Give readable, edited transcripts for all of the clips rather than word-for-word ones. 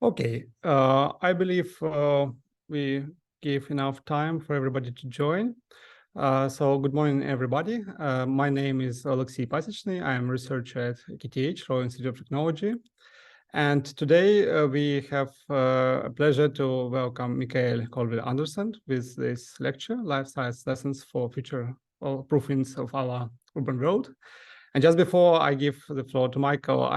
Okay, I believe we gave enough time for everybody to join. So good morning, everybody. My name is Alexey Pasechny. I am a researcher at KTH, Royal Institute of Technology. And today we have a pleasure to welcome Mikael Colville-Andersen with this lecture, Life Science Lessons for Future Proofings of Our Urban Road. And just before I give the floor to Mikael,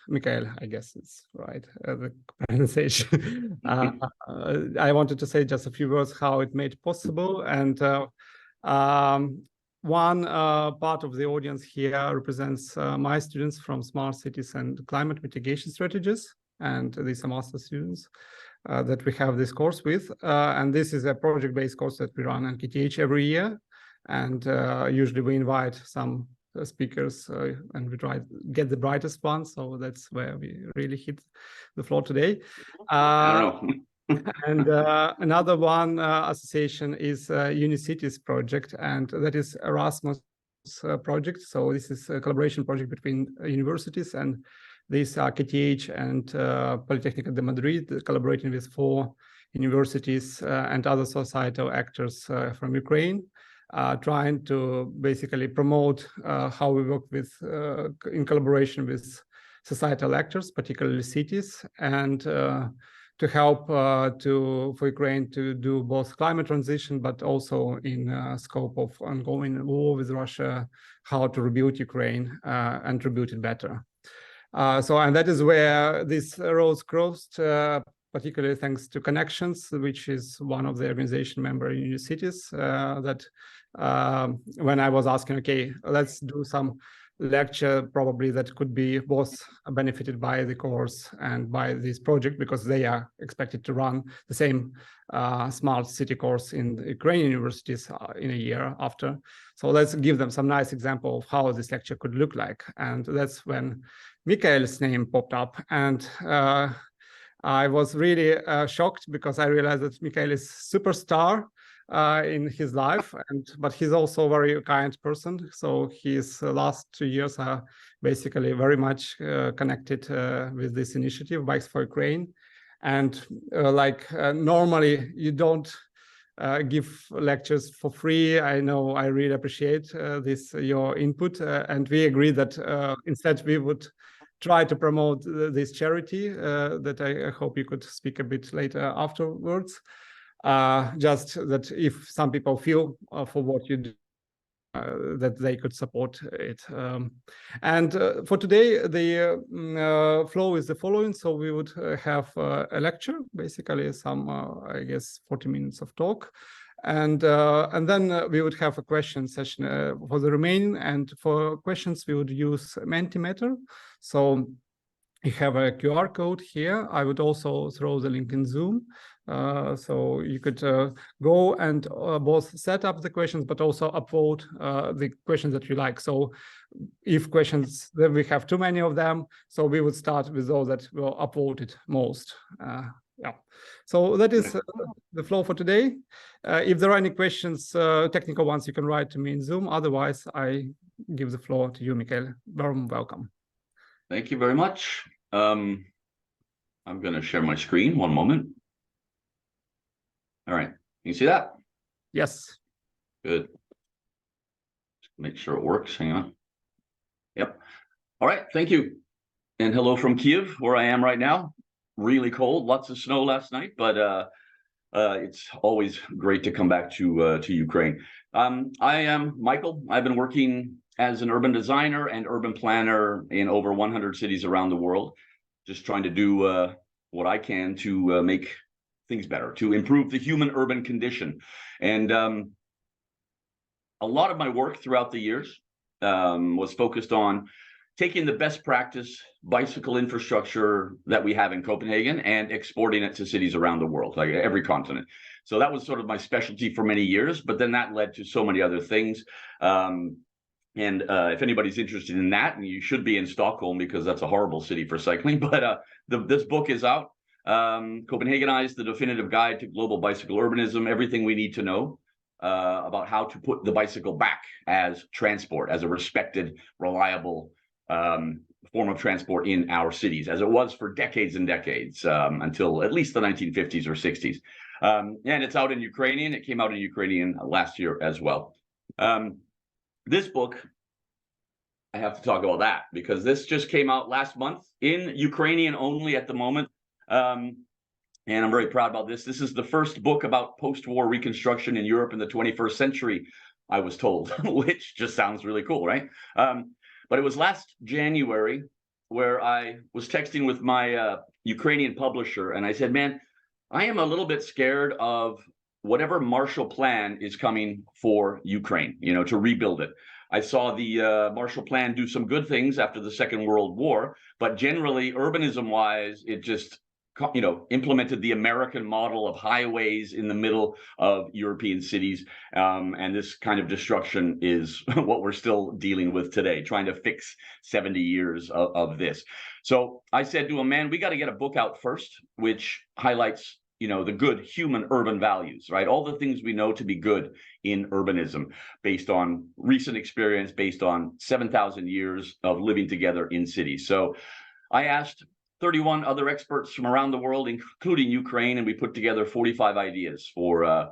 Mikael, I guess it's right, the pronunciation. I wanted to say just a few words how it made possible. And one part of the audience here represents my students from Smart Cities and Climate Mitigation Strategies. And these are master students that we have this course with. And this is a project-based course that we run at KTH every year. And usually we invite some speakers and we try to get the brightest ones. So that's where we really hit the floor today. I don't know. And another one association is Unicities project, and that is Erasmus project. So this is a collaboration project between universities, and these are KTH and Polytechnic de Madrid, collaborating with 4 universities and other societal actors from Ukraine, trying to basically promote how we work with in collaboration with societal actors, particularly cities, and to help for Ukraine to do both climate transition, but also in scope of ongoing war with Russia, how to rebuild Ukraine and rebuild it better. And that is where these roads crossed, particularly thanks to Connections, which is one of the organization member in New Cities, that when I was asking, okay, let's do some lecture probably that could be both benefited by the course and by this project, because they are expected to run the same smart city course in the Ukrainian universities in a year after. So let's give them some nice example of how this lecture could look like. And that's when Mikael's name popped up. And I was really shocked because I realized that Mikael is superstar in his life, but he's also a very kind person. So his last 2 years are basically very much connected with this initiative, Bikes for Ukraine. And normally you don't give lectures for free. I know I really appreciate your input, and we agree that instead we would try to promote this charity that I hope you could speak a bit later afterwards. Just that if some people feel for what you do, that they could support it. And for today, the flow is the following. So we would have a lecture, basically some, I guess, 40 minutes of talk. And then we would have a question session for the remaining. And for questions, we would use Mentimeter. So you have a QR code here. I would also throw the link in Zoom. So you could go and both set up the questions, but also upvote the questions that you like. So if questions, then we have too many of them. So we would start with those that will upvoted most. Yeah. So that is the flow for today. If there are any questions, technical ones, you can write to me in Zoom. Otherwise, I give the floor to you, Mikael. Warm welcome. Thank you very much. I'm going to share my screen. One moment. All right. You see that? Yes. Good. Just make sure it works. Hang on. Yep. All right. Thank you. And hello from Kiev, where I am right now. Really cold. Lots of snow last night, but it's always great to come back to Ukraine. I am Michael. I've been working as an urban designer and urban planner in over 100 cities around the world, just trying to do what I can to make things better, to improve the human urban condition. And a lot of my work throughout the years was focused on taking the best practice bicycle infrastructure that we have in Copenhagen and exporting it to cities around the world, like every continent. So that was sort of my specialty for many years, but then that led to so many other things. If anybody's interested in that, and you should be in Stockholm because that's a horrible city for cycling, but this book is out, Copenhagenized, the Definitive Guide to Global Bicycle Urbanism, everything we need to know about how to put the bicycle back as transport, as a respected, reliable form of transport in our cities, as it was for decades and decades, until at least the 1950s or 60s. And it's out in Ukrainian. It came out in Ukrainian last year as well. This book, I have to talk about that because this just came out last month in Ukrainian only at the moment. And I'm very proud about this. This is the first book about post-war reconstruction in Europe in the 21st century, I was told, which just sounds really cool, right? But it was last January where I was texting with my Ukrainian publisher, and I said, man, I am a little bit scared of whatever Marshall Plan is coming for Ukraine, to rebuild it. I saw the Marshall Plan do some good things after the Second World War, but generally, urbanism-wise, it just implemented the American model of highways in the middle of European cities. And this kind of destruction is what we're still dealing with today, trying to fix 70 years of this. So I said to him, man, we got to get a book out first, which highlights the good human urban values, right? All the things we know to be good in urbanism based on recent experience, based on 7,000 years of living together in cities. So I asked 31 other experts from around the world, including Ukraine, and we put together 45 ideas for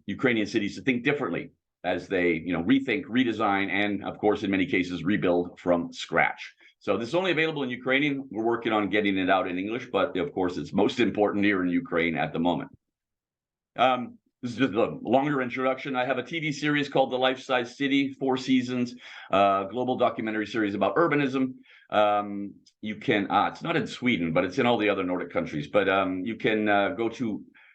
Ukrainian cities to think differently as they, rethink, redesign, and of course, in many cases, rebuild from scratch. So this is only available in Ukrainian. We're working on getting it out in English, but of course, it's most important here in Ukraine at the moment. This is just a longer introduction. I have a TV series called The Life-Size City, 4 seasons, global documentary series about urbanism. You can, it's not in Sweden, but it's in all the other Nordic countries. But you can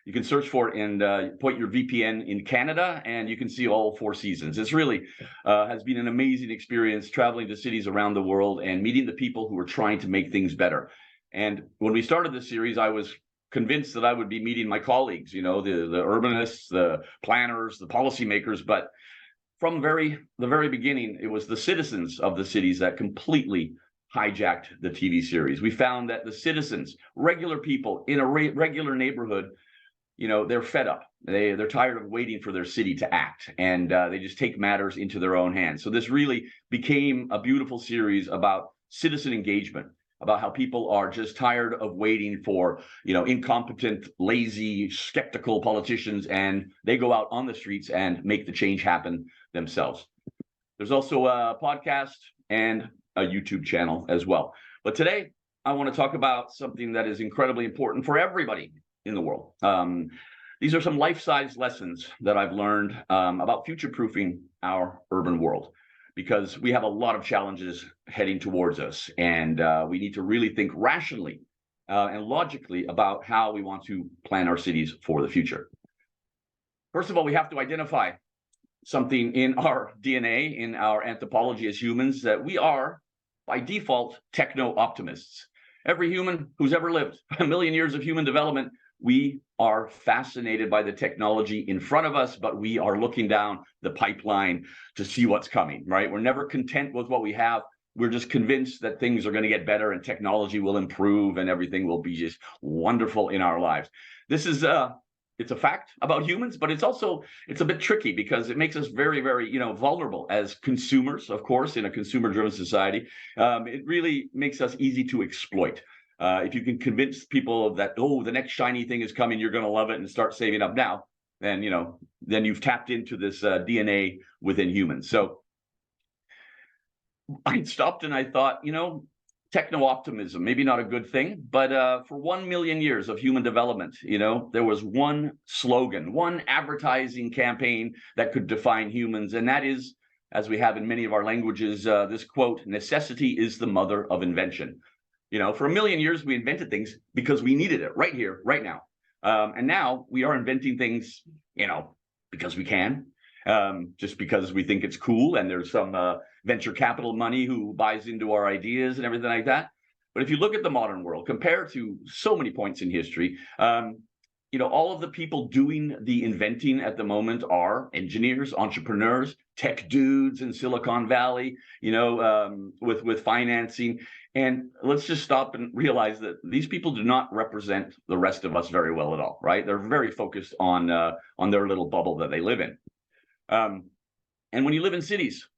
you can search for it and point your VPN in Canada, and you can see all 4 seasons. It's really has been an amazing experience traveling to cities around the world and meeting the people who are trying to make things better. And when we started this series, I was convinced that I would be meeting my colleagues, the urbanists, the planners, the policymakers. But from the very beginning, it was the citizens of the cities that completely hijacked the TV series. We found that the citizens, regular people in a regular neighborhood, they're fed up. They're tired of waiting for their city to act, and they just take matters into their own hands. So this really became a beautiful series about citizen engagement, about how people are just tired of waiting for, incompetent, lazy, skeptical politicians, and they go out on the streets and make the change happen themselves. There's also a podcast and a YouTube channel as well. But today, I want to talk about something that is incredibly important for everybody in the world. These are some life-size lessons that I've learned about future-proofing our urban world, because we have a lot of challenges heading towards us, and we need to really think rationally and logically about how we want to plan our cities for the future. First of all, we have to identify something in our DNA, in our anthropology as humans, that we are, by default, techno-optimists. Every human who's ever lived, 1 million years of human development, we are fascinated by the technology in front of us, but we are looking down the pipeline to see what's coming, right? We're never content with what we have. We're just convinced that things are going to get better and technology will improve and everything will be just wonderful in our lives. This is it's a fact about humans, but it's a bit tricky because it makes us very, very, vulnerable as consumers, of course, in a consumer-driven society. It really makes us easy to exploit. If you can convince people that, the next shiny thing is coming, you're going to love it and start saving up now, then, then you've tapped into this DNA within humans. So I stopped and I thought, techno-optimism, maybe not a good thing, but for 1 million years of human development, there was one slogan, one advertising campaign that could define humans. And that is, as we have in many of our languages, this quote, "Necessity is the mother of invention." For 1 million years, we invented things because we needed it right here, right now. And now we are inventing things, because we can, just because we think it's cool. And there's some venture capital money who buys into our ideas and everything like that. But if you look at the modern world, compared to so many points in history, all of the people doing the inventing at the moment are engineers, entrepreneurs, tech dudes in Silicon Valley, with financing. And let's just stop and realize that these people do not represent the rest of us very well at all, right? They're very focused on their little bubble that they live in. And when you live in cities,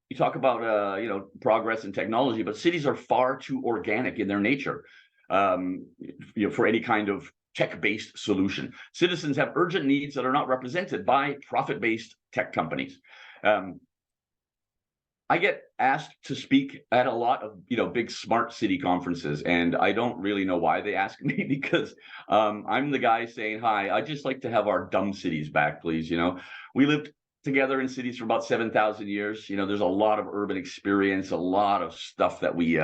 you talk about progress in technology, but cities are far too organic in their nature, for any kind of tech-based solution. Citizens have urgent needs that are not represented by profit-based tech companies. I get asked to speak at a lot of big smart city conferences, and I don't really know why they ask me, because I'm the guy saying, hi, I'd just like to have our dumb cities back, please. We lived together in cities for about 7,000 years. There's a lot of urban experience, a lot of stuff that we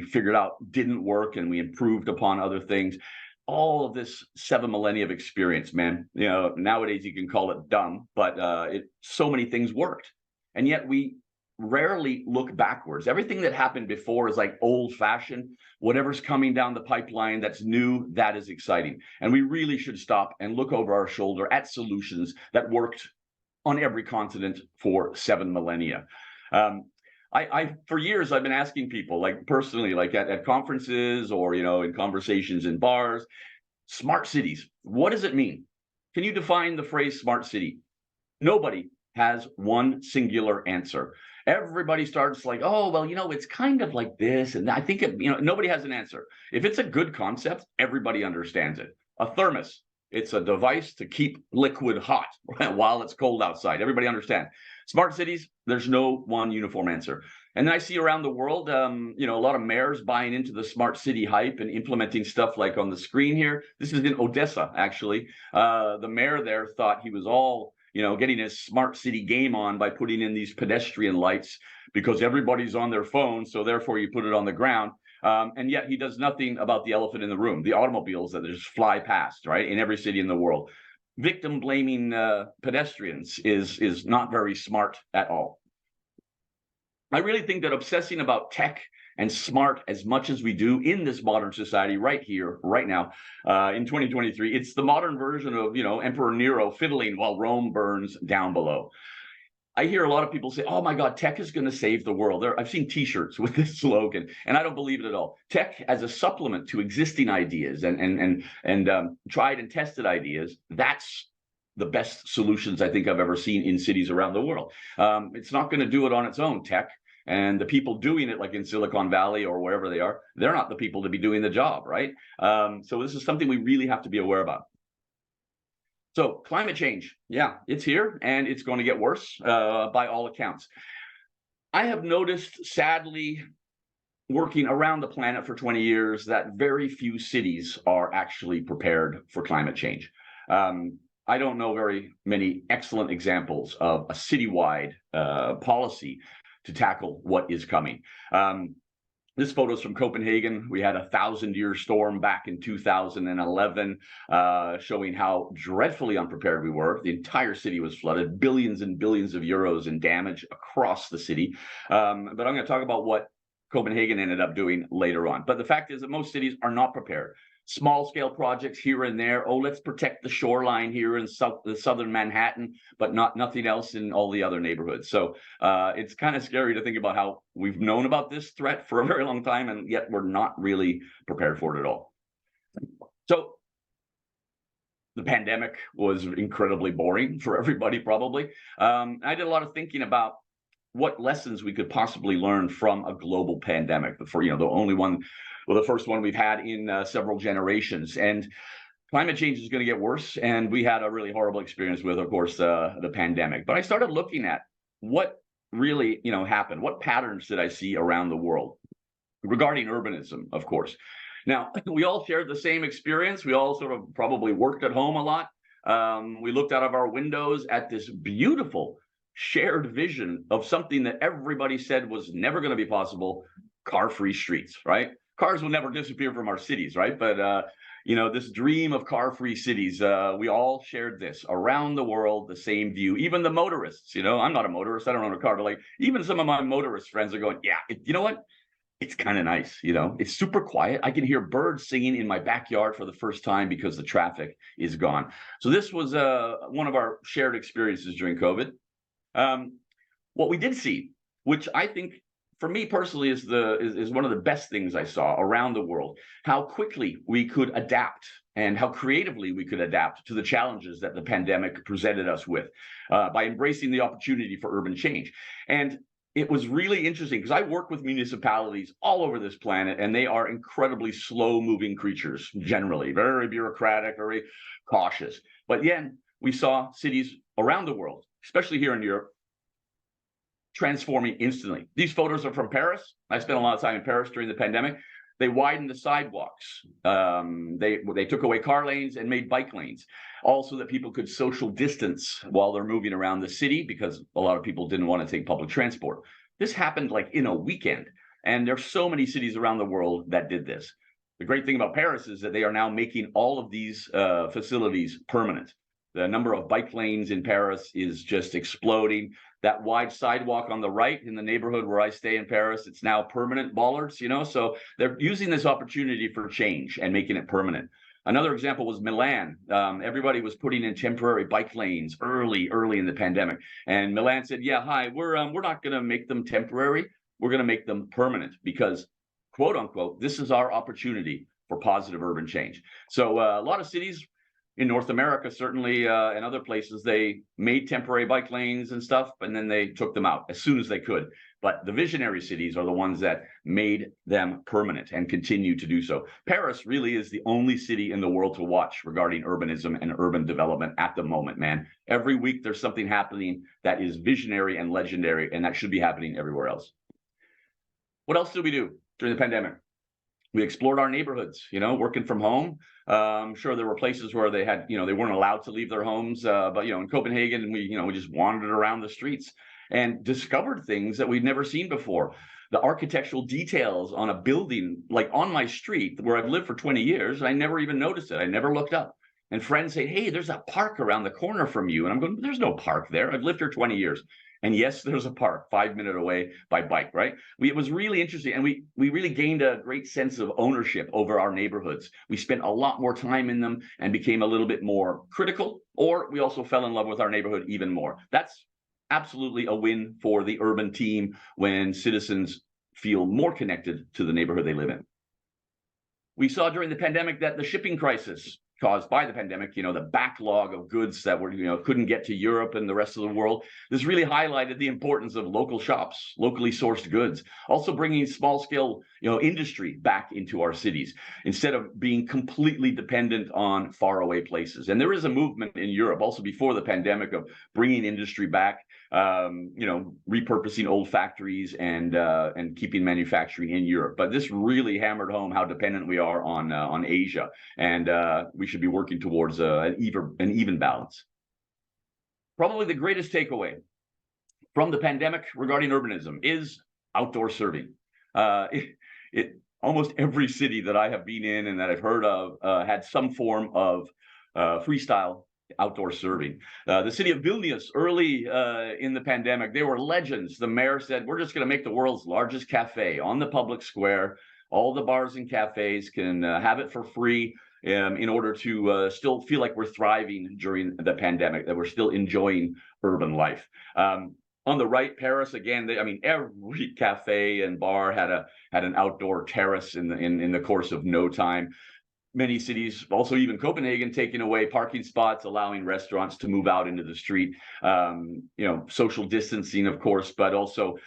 figured out didn't work, and we improved upon other things. All of this 7 millennia of experience, man. Nowadays you can call it dumb, but so many things worked, and yet we rarely look backwards. Everything that happened before is like old-fashioned. Whatever's coming down the pipeline that's new, that is exciting. And we really should stop and look over our shoulder at solutions that worked on every continent for 7 millennia. I for years I've been asking people, like personally, like at conferences or in conversations in bars, smart cities, what does it mean? Can you define the phrase smart city? Nobody has one singular answer. Everybody starts like, oh, well, it's kind of like this. And I think nobody has an answer. If it's a good concept, everybody understands it. A thermos, it's a device to keep liquid hot while it's cold outside. Everybody understands. Smart cities, there's no one uniform answer. And then I see around the world, a lot of mayors buying into the smart city hype and implementing stuff like on the screen here. This is in Odessa, actually. The mayor there thought he was all getting his smart city game on by putting in these pedestrian lights because everybody's on their phone. So therefore you put it on the ground. And yet he does nothing about the elephant in the room, the automobiles that just fly past, right, in every city in the world. Victim blaming pedestrians is not very smart at all. I really think that obsessing about tech and smart as much as we do in this modern society right here, right now, in 2023, it's the modern version of, Emperor Nero fiddling while Rome burns down below. I hear a lot of people say, oh my God, tech is going to save the world. I've seen t-shirts with this slogan, and I don't believe it at all. Tech as a supplement to existing ideas and tried and tested ideas, that's the best solutions I think I've ever seen in cities around the world. It's not going to do it on its own, tech. And the people doing it, like in Silicon Valley or wherever they are, they're not the people to be doing the job, right? So this is something we really have to be aware about. So climate change, yeah, it's here and it's going to get worse by all accounts. I have noticed, sadly, working around the planet for 20 years, that very few cities are actually prepared for climate change. I don't know very many excellent examples of a citywide policy to tackle what is coming. This photo is from Copenhagen. We had a 1,000-year storm back in 2011, showing how dreadfully unprepared we were. The entire city was flooded, billions and billions of euros in damage across the city. But I'm going to talk about what Copenhagen ended up doing later on. But the fact is that most cities are not prepared. Small scale projects here and there. Oh, let's protect the shoreline here in the southern Manhattan, but nothing else in all the other neighborhoods. So it's kind of scary to think about how we've known about this threat for a very long time, and yet we're not really prepared for it at all. So the pandemic was incredibly boring for everybody, probably. I did a lot of thinking about what lessons we could possibly learn from a global pandemic. The first one we've had in several generations. And climate change is going to get worse. And we had a really horrible experience with, of course, the pandemic. But I started looking at what really, happened. What patterns did I see around the world regarding urbanism, of course. Now, we all shared the same experience. We all sort of probably worked at home a lot. We looked out of our windows at this beautiful shared vision of something that everybody said was never going to be possible: car-free streets, right? Cars will never disappear from our cities, right? But this dream of car-free cities, we all shared this around the world, the same view. Even the motorists, I'm not a motorist, I don't own a car, but like even some of my motorist friends are going, yeah, you know what? It's kind of nice, it's super quiet. I can hear birds singing in my backyard for the first time because the traffic is gone. So this was one of our shared experiences during COVID. What we did see, which I think for me personally is one of the best things I saw around the world, how quickly we could adapt and how creatively we could adapt to the challenges that the pandemic presented us with by embracing the opportunity for urban change. And it was really interesting because I work with municipalities all over this planet, and they are incredibly slow-moving creatures, generally, very bureaucratic, very cautious. But then we saw cities around the world, especially here in Europe, transforming instantly. These photos are from Paris. I spent a lot of time in Paris during the pandemic. They widened the sidewalks. They took away car lanes and made bike lanes, also that people could social distance while they're moving around the city, because a lot of people didn't want to take public transport. This happened like in a weekend, and there's so many cities around the world that did this. The great thing about Paris is that they are now making all of these facilities permanent. The number of bike lanes in Paris is just exploding. That wide sidewalk on the right in the neighborhood where I stay in Paris, it's now permanent bollards, so they're using this opportunity for change and making it permanent. Another example was Milan. Everybody was putting in temporary bike lanes early in the pandemic. And Milan said, yeah, hi, we're not going to make them temporary. We're going to make them permanent because, quote unquote, this is our opportunity for positive urban change. So a lot of cities in North America, certainly, and other places, they made temporary bike lanes and stuff, and then they took them out as soon as they could. But the visionary cities are the ones that made them permanent and continue to do so. Paris really is the only city in the world to watch regarding urbanism and urban development at the moment, man. Every week there's something happening that is visionary and legendary, and that should be happening everywhere else. What else did we do during the pandemic? We explored our neighborhoods, working from home. Sure, there were places where they had, they weren't allowed to leave their homes. But, in Copenhagen, we just wandered around the streets and discovered things that we'd never seen before. The architectural details on a building, like on my street where I've lived for 20 years, I never even noticed it. I never looked up. And friends say, hey, there's a park around the corner from you. And I'm going, there's no park there. I've lived here 20 years. And yes, there's a park 5 minutes away by bike, right? It was really interesting. And we really gained a great sense of ownership over our neighborhoods. We spent a lot more time in them and became a little bit more critical, or we also fell in love with our neighborhood even more. That's absolutely a win for the urban team when citizens feel more connected to the neighborhood they live in. We saw during the pandemic that the shipping crisis caused by the pandemic, the backlog of goods that were, couldn't get to Europe and the rest of the world. This really highlighted the importance of local shops, locally sourced goods, also bringing small scale, industry back into our cities instead of being completely dependent on faraway places. And there is a movement in Europe also before the pandemic of bringing industry back, repurposing old factories and keeping manufacturing in Europe. But this really hammered home how dependent we are on Asia, and we should be working towards an even balance. Probably the greatest takeaway from the pandemic regarding urbanism is outdoor serving. Almost every city that I have been in and that I've heard of had some form of freestyle outdoor serving. The city of Vilnius, early in the pandemic, they were legends. The mayor said, we're just going to make the world's largest cafe on the public square. All the bars and cafes can have it for free in order to still feel like we're thriving during the pandemic, that we're still enjoying urban life. On the right, Paris, again, every cafe and bar had an outdoor terrace in the course of no time. Many cities, also even Copenhagen, taking away parking spots, allowing restaurants to move out into the street. Social distancing, of course, but also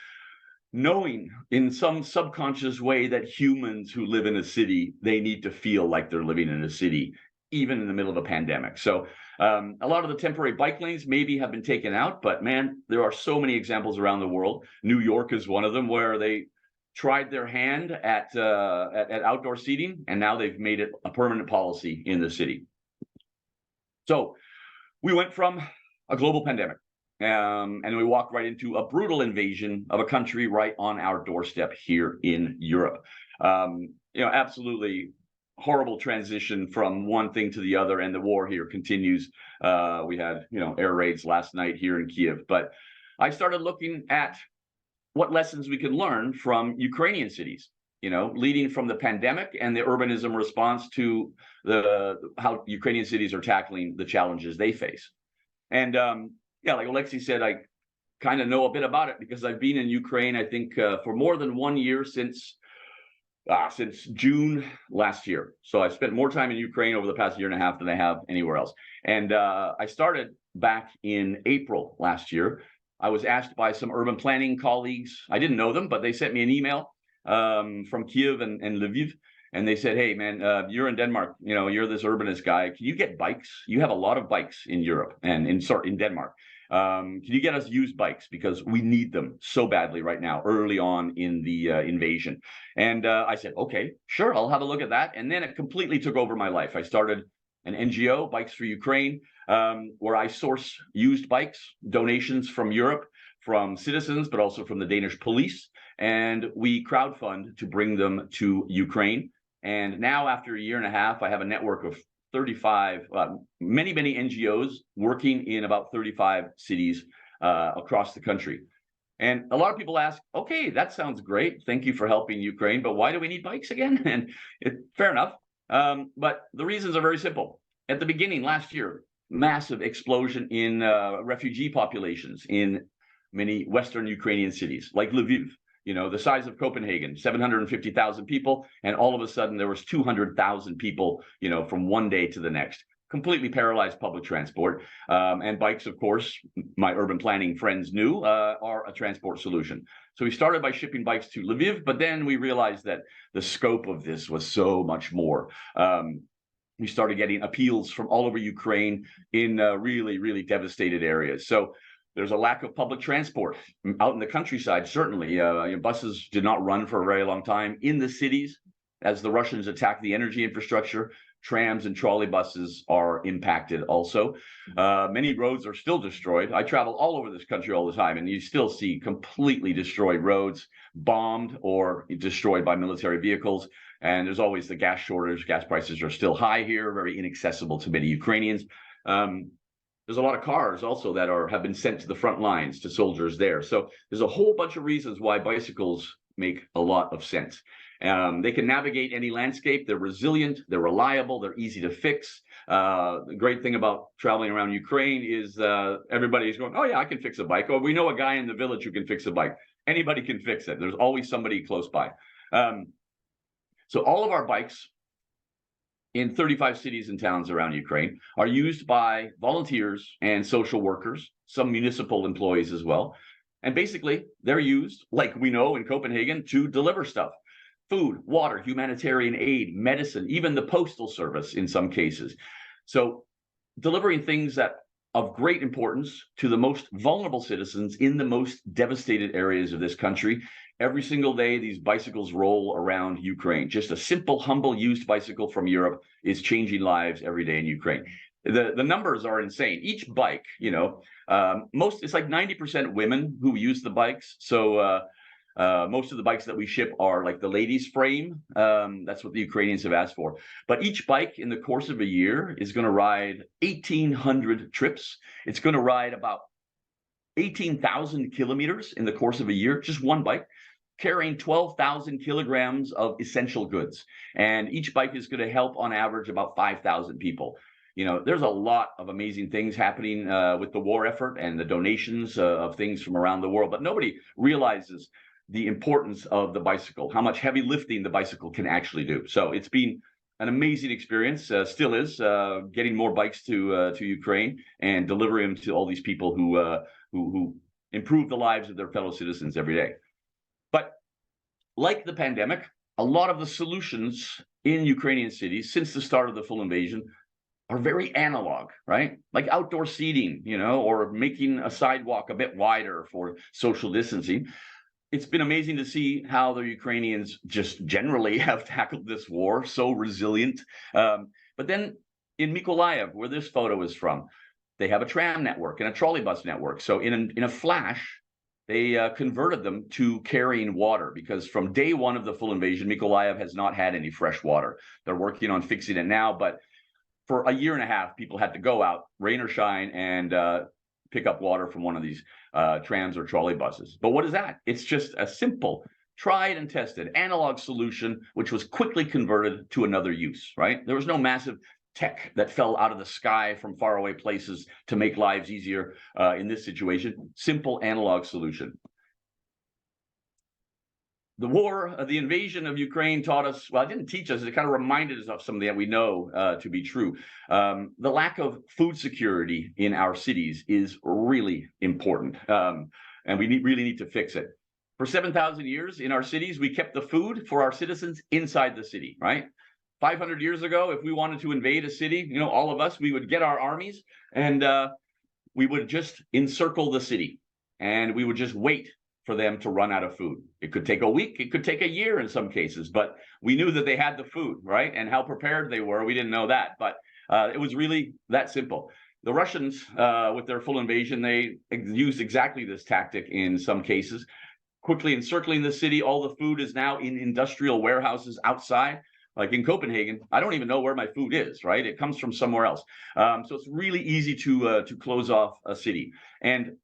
knowing in some subconscious way that humans who live in a city, they need to feel like they're living in a city, even in the middle of a pandemic. So a lot of the temporary bike lanes maybe have been taken out, but man, there are so many examples around the world. New York is one of them, where they tried their hand at outdoor seating, and now they've made it a permanent policy in the city. So we went from a global pandemic, and we walked right into a brutal invasion of a country right on our doorstep here in Europe. Absolutely horrible transition from one thing to the other, and the war here continues. We had, air raids last night here in Kiev, but I started looking at what lessons we can learn from Ukrainian cities, leading from the pandemic and the urbanism response to how Ukrainian cities are tackling the challenges they face. And like Alexei said, I kind of know a bit about it because I've been in Ukraine, I think, for more than 1 year since June last year. So I've spent more time in Ukraine over the past year and a half than I have anywhere else. And I started back in April last year I was asked by some urban planning colleagues. I didn't know them, but they sent me an email from Kiev and Lviv. And they said, hey, man, you're in Denmark. You know, you're this urbanist guy. Can you get bikes? You have a lot of bikes in Europe and in Denmark. Can you get us used bikes? Because we need them so badly right now, early on in the invasion. And I said, okay, sure, I'll have a look at that. And then it completely took over my life. I started an NGO, Bikes for Ukraine, where I source used bikes, donations from Europe, from citizens, but also from the Danish police. And we crowdfund to bring them to Ukraine. And now, after a year and a half, I have a network of 35, many NGOs working in about 35 cities across the country. And a lot of people ask, okay, that sounds great. Thank you for helping Ukraine, but why do we need bikes again? And fair enough. But the reasons are very simple. At the beginning last year, massive explosion in refugee populations in many Western Ukrainian cities, like Lviv. You know, the size of Copenhagen, 750,000 people, and all of a sudden there was 200,000 people, you know, from one day to the next. Completely paralyzed public transport. And bikes, of course, my urban planning friends knew, are a transport solution. So we started by shipping bikes to Lviv, but then we realized that the scope of this was so much more. We started getting appeals from all over Ukraine in really devastated areas. So there's a lack of public transport out in the countryside, certainly. Buses did not run for a very long time. In the cities, as the Russians attack the energy infrastructure, trams and trolley buses are impacted also. Many roads are still destroyed. I travel all over this country all the time, and you still see completely destroyed roads, bombed or destroyed by military vehicles. And there's always the gas shortage. Gas prices are still high here, very inaccessible to many Ukrainians. There's a lot of cars also that have been sent to the front lines to soldiers there. So there's a whole bunch of reasons why bicycles make a lot of sense. They can navigate any landscape. They're resilient. They're reliable. They're easy to fix. The great thing about traveling around Ukraine is everybody's going, oh, yeah, I can fix a bike. Or we know a guy in the village who can fix a bike. Anybody can fix it. There's always somebody close by. So all of our bikes in 35 cities and towns around Ukraine are used by volunteers and social workers, some municipal employees as well. And basically, they're used, like we know in Copenhagen, to deliver stuff. Food, water, humanitarian aid, medicine, even the postal service in some cases. So delivering things that of great importance to the most vulnerable citizens in the most devastated areas of this country. Every single day, these bicycles roll around Ukraine. Just a simple, humble, used bicycle from Europe is changing lives every day in Ukraine. The numbers are insane. Each bike, you know, it's like 90% women who use the bikes. So most of the bikes that we ship are like the ladies' frame. That's what the Ukrainians have asked for. But each bike in the course of a year is going to ride 1,800 trips. It's going to ride about 18,000 kilometers in the course of a year, just one bike, carrying 12,000 kilograms of essential goods. And each bike is going to help on average about 5,000 people. You know, there's a lot of amazing things happening with the war effort and the donations of things from around the world, but nobody realizes the importance of the bicycle, how much heavy lifting the bicycle can actually do. So it's been an amazing experience, still is, getting more bikes to Ukraine and delivering them to all these people who improve the lives of their fellow citizens every day. But like the pandemic, a lot of the solutions in Ukrainian cities since the start of the full invasion are very analog, right? Like outdoor seating, you know, or making a sidewalk a bit wider for social distancing. It's been amazing to see how the Ukrainians just generally have tackled this war, so resilient. But then in Mykolaiv, where this photo is from, they have a tram network and a trolley bus network. So in a flash, they converted them to carrying water, because from day one of the full invasion, Mykolaiv has not had any fresh water. They're working on fixing it now, but for a year and a half, people had to go out, rain or shine, and pick up water from one of these trams or trolley buses. But what is that? It's just a simple, tried and tested analog solution, which was quickly converted to another use, right? There was no massive tech that fell out of the sky from faraway places to make lives easier in this situation. Simple analog solution. the war, the invasion of Ukraine taught us, well, it didn't teach us, it kind of reminded us of something that we know to be true. The lack of food security in our cities is really important, and we really need to fix it. For 7,000 years in our cities, we kept the food for our citizens inside the city, right? 500 years ago, if we wanted to invade a city, you know, all of us, we would get our armies and we would just encircle the city, and we would just wait for them to run out of food. It could take a week, it could take a year in some cases, but we knew that they had the food, right? And how prepared they were, we didn't know that, but it was really that simple. The Russians, with their full invasion, they used exactly this tactic in some cases, quickly encircling the city. All the food is now in industrial warehouses outside. Like in Copenhagen, I don't even know where my food is, right? It comes from somewhere else. So it's really easy to close off a city. And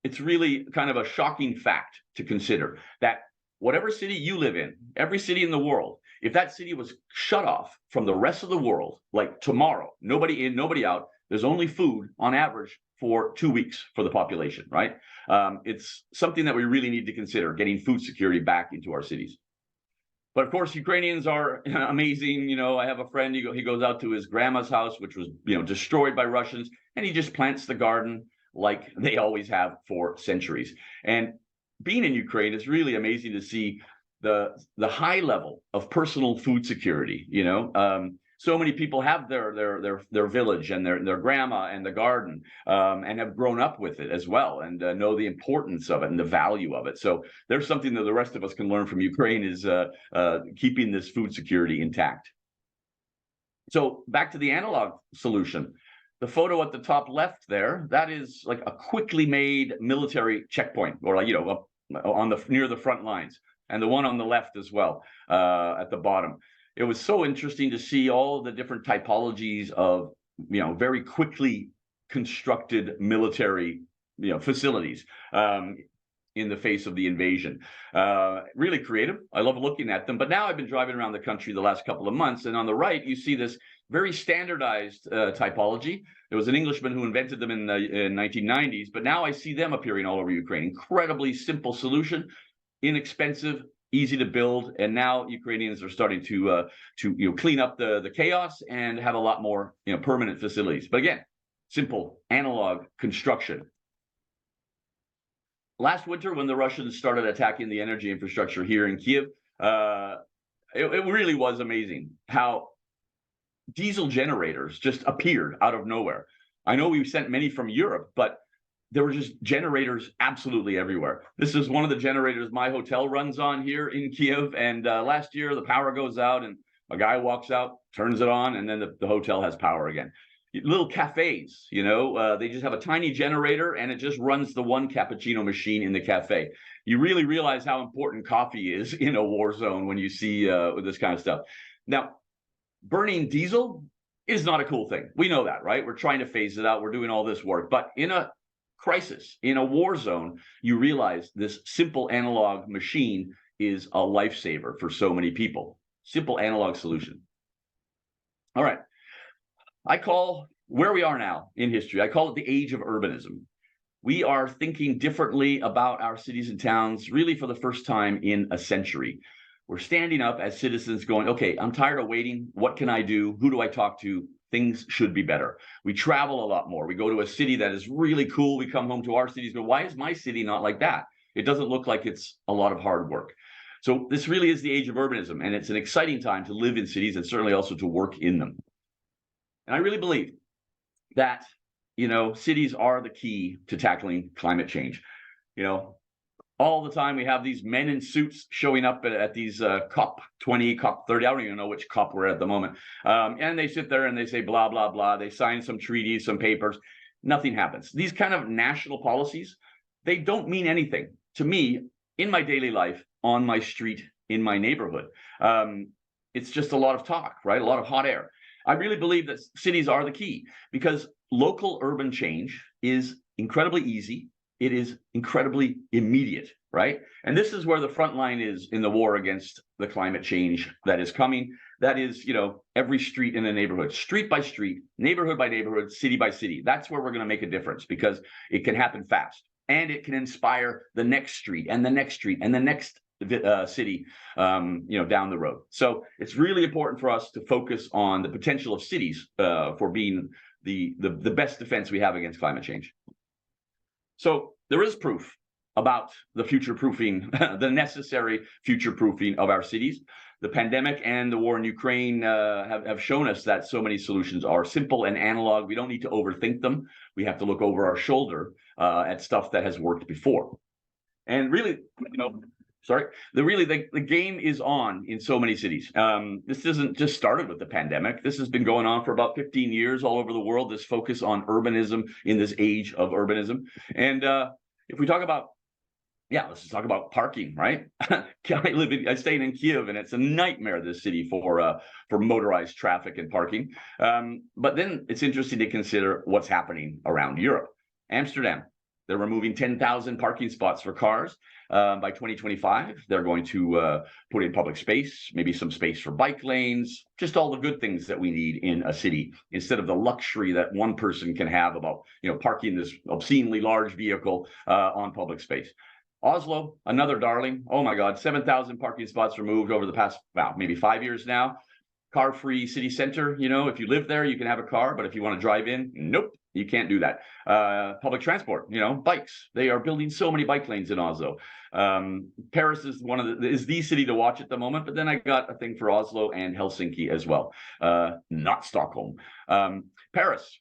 it's really kind of a shocking fact to consider that whatever city you live in, every city in the world, if that city was shut off from the rest of the world, like tomorrow, nobody in, nobody out, there's only food on average for 2 weeks for the population, right? It's something that we really need to consider, getting food security back into our cities. But of course, Ukrainians are amazing. You know, I have a friend, he goes out to his grandma's house, which was, you know, destroyed by Russians, and he just plants the garden like they always have for centuries. And being in Ukraine is really amazing to see the high level of personal food security. You know, so many people have their village and their grandma and the garden, and have grown up with it as well, and know the importance of it and the value of it. So there's something that the rest of us can learn from Ukraine, is keeping this food security intact. So back to the analog solution. The photo at the top left there, that is like a quickly made military checkpoint, or like, you know, on the near the front lines, and the one on the left as well, at the bottom. It was so interesting to see all the different typologies of, you know, very quickly constructed military, you know, facilities in the face of the invasion. Really creative. I love looking at them. But now I've been driving around the country the last couple of months, and on the right you see this very standardized typology. There was an Englishman who invented them in the 1990s, but now I see them appearing all over Ukraine. Incredibly simple solution, inexpensive, easy to build, and now Ukrainians are starting to you know, clean up the chaos and have a lot more, you know, permanent facilities. But again, simple analog construction. Last winter, when the Russians started attacking the energy infrastructure here in Kiev, it really was amazing how diesel generators just appeared out of nowhere. I know we've sent many from Europe, but there were just generators absolutely everywhere. This is one of the generators my hotel runs on here in Kiev. And last year, the power goes out and a guy walks out, turns it on, and then the hotel has power again. Little cafes, you know, they just have a tiny generator and it just runs the one cappuccino machine in the cafe. You really realize how important coffee is in a war zone when you see this kind of stuff. Now, burning diesel is not a cool thing. We know that, right? We're trying to phase it out. We're doing all this work. But in a crisis, in a war zone, you realize this simple analog machine is a lifesaver for so many people. Simple analog solution. All right. I call where we are now in history, I call it the age of urbanism. We are thinking differently about our cities and towns really for the first time in a century. We're standing up as citizens going, okay, I'm tired of waiting. What can I do? Who do I talk to? Things should be better. We travel a lot more. We go to a city that is really cool. We come home to our cities, but why is my city not like that? It doesn't look like it's a lot of hard work. So this really is the age of urbanism, and it's an exciting time to live in cities and certainly also to work in them. And I really believe that, you know, cities are the key to tackling climate change. You know, all the time we have these men in suits showing up at these COP20, COP30, I don't even know which COP we're at the moment. And they sit there and they say, blah, blah, blah. They sign some treaties, some papers. Nothing happens. These kind of national policies, they don't mean anything to me in my daily life, on my street, in my neighborhood. It's just a lot of talk, right? A lot of hot air. I really believe that cities are the key because local urban change is incredibly easy. It is incredibly immediate, right? And this is where the front line is in the war against the climate change that is coming. That is, you know, every street in a neighborhood, street by street, neighborhood by neighborhood, city by city. That's where we're going to make a difference because it can happen fast and it can inspire the next street and the next street and the next city, down the road. So it's really important for us to focus on the potential of cities for being the best defense we have against climate change. So there is proof about the future-proofing, the necessary future-proofing of our cities. The pandemic and the war in Ukraine have shown us that so many solutions are simple and analog. We don't need to overthink them. We have to look over our shoulder at stuff that has worked before. And really, the game is on in so many cities. This isn't just started with the pandemic. This has been going on for about 15 years all over the world, this focus on urbanism in this age of urbanism. And if we talk about, let's just talk about parking, right? I stayed in Kiev, and it's a nightmare, this city, for motorized traffic and parking. But then it's interesting to consider what's happening around Europe. Amsterdam, they're removing 10,000 parking spots for cars. By 2025, they're going to put in public space, maybe some space for bike lanes, just all the good things that we need in a city, instead of the luxury that one person can have about, parking this obscenely large vehicle on public space. Oslo, another darling. Oh my God, 7,000 parking spots removed over the past, maybe 5 years now. Car-free city center. If you live there, you can have a car, but if you want to drive in, nope, you can't do that. Public transport, bikes. They are building so many bike lanes in Oslo. Paris is is the city to watch at the moment, but then I got a thing for Oslo and Helsinki as well. Not Stockholm. Paris.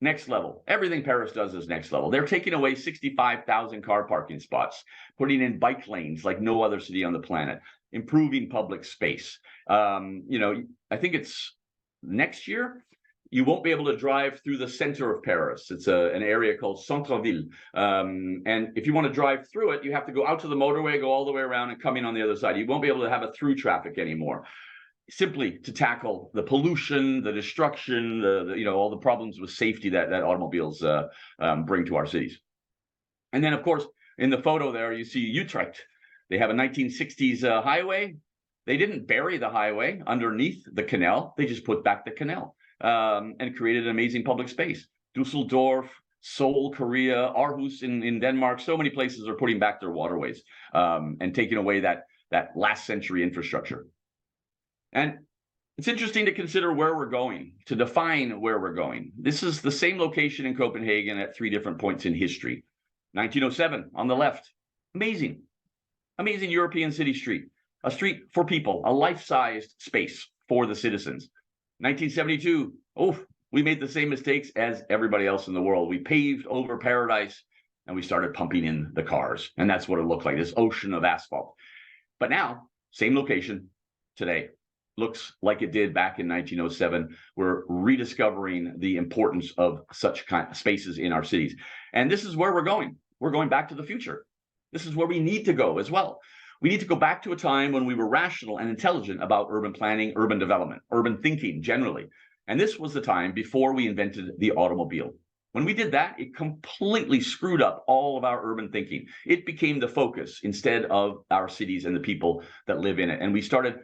Next level. Everything Paris does is next level. They're taking away 65,000 car parking spots, putting in bike lanes like no other city on the planet, improving public space. I think it's next year, you won't be able to drive through the center of Paris. It's an area called Centre-Ville. And if you want to drive through it, you have to go out to the motorway, go all the way around and come in on the other side. You won't be able to have a through traffic anymore. Simply to tackle the pollution, the destruction, all the problems with safety that automobiles bring to our cities. And then, of course, in the photo there, you see Utrecht. They have a 1960s highway. They didn't bury the highway underneath the canal. They just put back the canal and created an amazing public space. Dusseldorf, Seoul, Korea, Aarhus in Denmark, so many places are putting back their waterways and taking away that last century infrastructure. And it's interesting to consider where we're going, to define where we're going. This is the same location in Copenhagen at 3 different points in history. 1907 on the left, amazing European city street, a street for people, a life-sized space for the citizens. 1972, we made the same mistakes as everybody else in the world. We paved over paradise and we started pumping in the cars. And that's what it looked like, this ocean of asphalt. But now, same location today. Looks like it did back in 1907. We're rediscovering the importance of such kind of spaces in our cities. And this is where we're going. We're going back to the future. This is where we need to go as well. We need to go back to a time when we were rational and intelligent about urban planning, urban development, urban thinking generally. And this was the time before we invented the automobile. When we did that, it completely screwed up all of our urban thinking. It became the focus instead of our cities and the people that live in it. And we started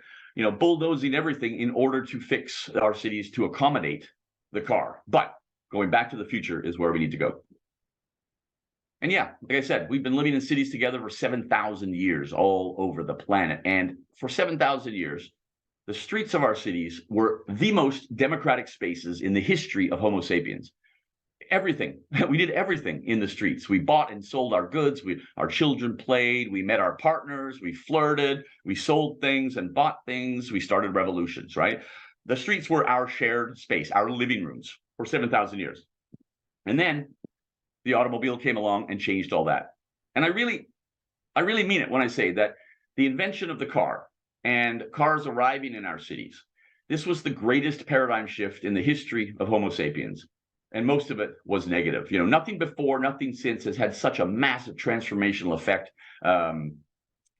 bulldozing everything in order to fix our cities to accommodate the car. But going back to the future is where we need to go. And like I said, we've been living in cities together for 7,000 years all over the planet. And for 7,000 years, the streets of our cities were the most democratic spaces in the history of Homo sapiens. Everything. We did everything in the streets. We bought and sold our goods. Our children played. We met our partners. We flirted. We sold things and bought things. We started revolutions, right? The streets were our shared space, our living rooms for 7,000 years. And then the automobile came along and changed all that. And I really mean it when I say that the invention of the car and cars arriving in our cities, this was the greatest paradigm shift in the history of Homo sapiens. And most of it was negative. Nothing before, nothing since has had such a massive transformational effect on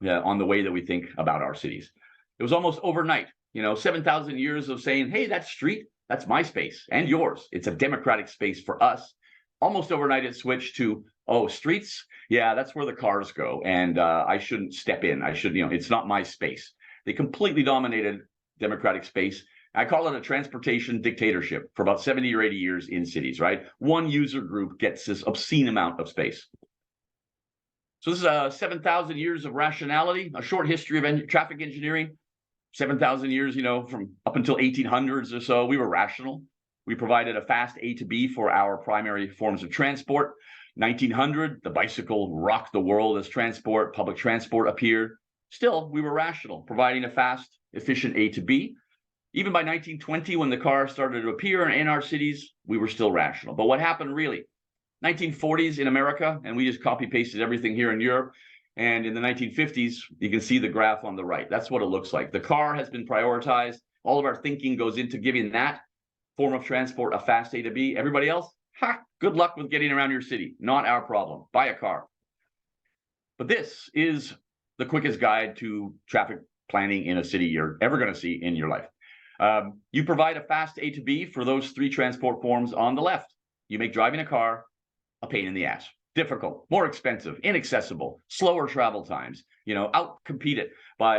the way that we think about our cities. It was almost overnight, 7,000 years of saying, hey, that street, that's my space and yours. It's a democratic space for us. Almost overnight, it switched to, streets, that's where the cars go. And I shouldn't step in. I should, it's not my space. They completely dominated democratic space. I call it a transportation dictatorship for about 70 or 80 years in cities, right? One user group gets this obscene amount of space. So this is 7,000 years of rationality, a short history of traffic engineering. 7,000 years, from up until 1800s or so, we were rational. We provided a fast A to B for our primary forms of transport. 1900, the bicycle rocked the world as transport, public transport appeared. Still, we were rational, providing a fast, efficient A to B. Even by 1920, when the car started to appear in our cities, we were still rational. But what happened really? 1940s in America, and we just copy pasted everything here in Europe. And in the 1950s, you can see the graph on the right. That's what it looks like. The car has been prioritized. All of our thinking goes into giving that form of transport a fast A to B. Everybody else, good luck with getting around your city. Not our problem. Buy a car. But this is the quickest guide to traffic planning in a city you're ever going to see in your life. You provide a fast A to B for those three transport forms on the left. You make driving a car a pain in the ass. Difficult, more expensive, inaccessible, slower travel times, out-compete it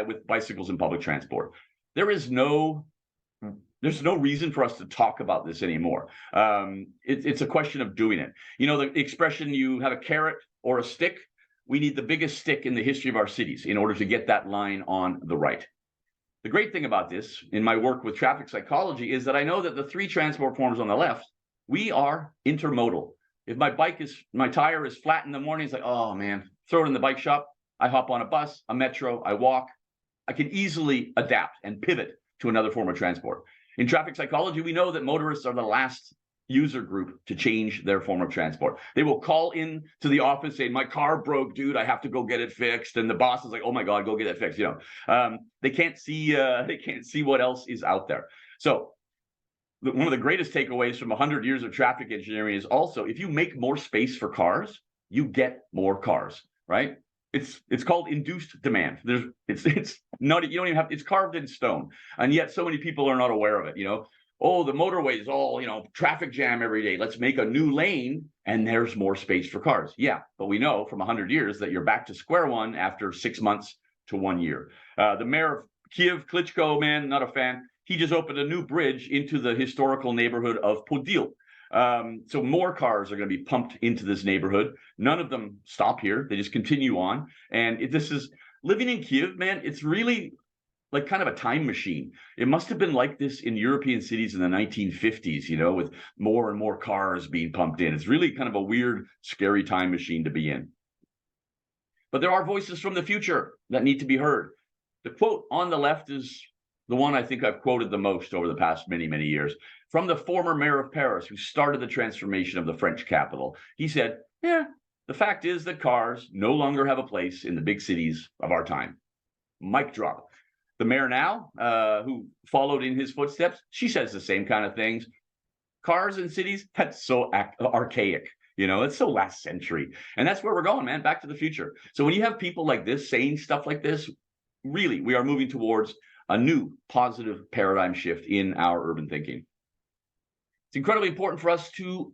with bicycles and public transport. There's no reason for us to talk about this anymore. It's a question of doing it. The expression, you have a carrot or a stick. We need the biggest stick in the history of our cities in order to get that line on the right. The great thing about this, in my work with traffic psychology, is that I know that the three transport forms on the left, we are intermodal. If my tire is flat in the morning, it's like, oh man, throw it in the bike shop. I hop on a bus, a metro, I walk. I can easily adapt and pivot to another form of transport. In traffic psychology, we know that motorists are the last user group to change their form of transport. They will call in to the office saying, my car broke, dude, I have to go get it fixed. And the boss is like, oh my God, go get it fixed. They can't see what else is out there. So one of the greatest takeaways from 100 years of traffic engineering is also, if you make more space for cars, you get more cars, right? It's called induced demand. It's not, you don't even have, it's carved in stone. And yet so many people are not aware of it, Oh, the motorway is all, traffic jam every day. Let's make a new lane and there's more space for cars. Yeah, but we know from 100 years that you're back to square one after 6 months to 1 year. The mayor of Kiev, Klitschko, man, not a fan. He just opened a new bridge into the historical neighborhood of Podil. So more cars are going to be pumped into this neighborhood. None of them stop here. They just continue on. And this is living in Kiev, man. It's really like kind of a time machine. It must have been like this in European cities in the 1950s, with more and more cars being pumped in. It's really kind of a weird, scary time machine to be in. But there are voices from the future that need to be heard. The quote on the left is the one I think I've quoted the most over the past many, many years, from the former mayor of Paris, who started the transformation of the French capital. He said, the fact is that cars no longer have a place in the big cities of our time. Mic drop. The mayor now, who followed in his footsteps, she says the same kind of things. Cars in cities, that's so archaic. It's so last century. And that's where we're going, man, back to the future. So when you have people like this saying stuff like this, really, we are moving towards a new positive paradigm shift in our urban thinking. It's incredibly important for us to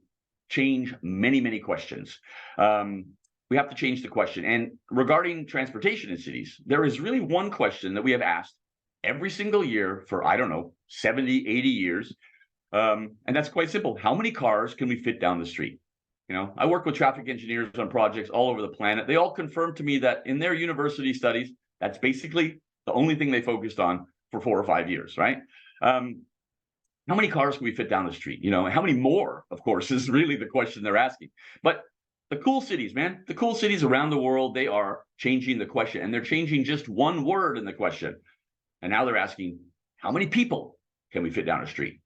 change many, many questions. We have to change the question. And regarding transportation in cities, there is really one question that we have asked every single year for, 70, 80 years. And that's quite simple. How many cars can we fit down the street? I work with traffic engineers on projects all over the planet. They all confirm to me that in their university studies, that's basically the only thing they focused on for 4 or 5 years, right? How many cars can we fit down the street? How many more, of course, is really the question they're asking. But the cool cities, man, the cool cities around the world, they are changing the question, and they're changing just one word in the question. And now they're asking, how many people can we fit down a street?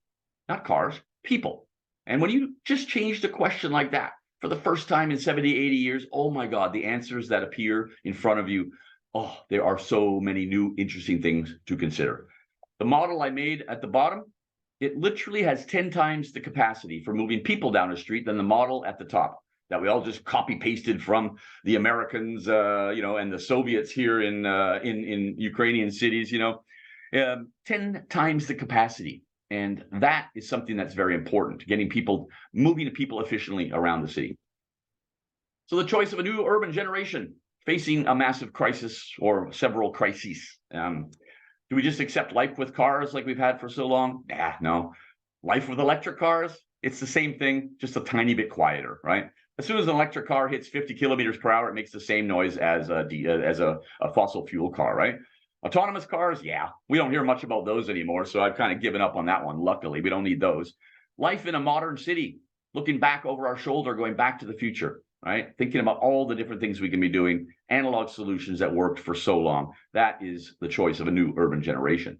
Not cars, people. And when you just change the question like that for the first time in 70, 80 years, oh my God, the answers that appear in front of you, there are so many new interesting things to consider. The model I made at the bottom, it literally has 10 times the capacity for moving people down a street than the model at the top that we all just copy pasted from the Americans, and the Soviets here in Ukrainian cities, 10 times the capacity. And that is something that's very important, moving people efficiently around the city. So the choice of a new urban generation facing a massive crisis or several crises. Do we just accept life with cars like we've had for so long? No. Life with electric cars, it's the same thing, just a tiny bit quieter, right? as soon as an electric car hits 50 kilometers per hour, it makes the same noise as a fossil fuel car, right? Autonomous cars, yeah, we don't hear much about those anymore, so I've kind of given up on that one. Luckily, we don't need those. Life in a modern city, looking back over our shoulder, going back to the future, right? Thinking about all the different things we can be doing, analog solutions that worked for so long. That is the choice of a new urban generation.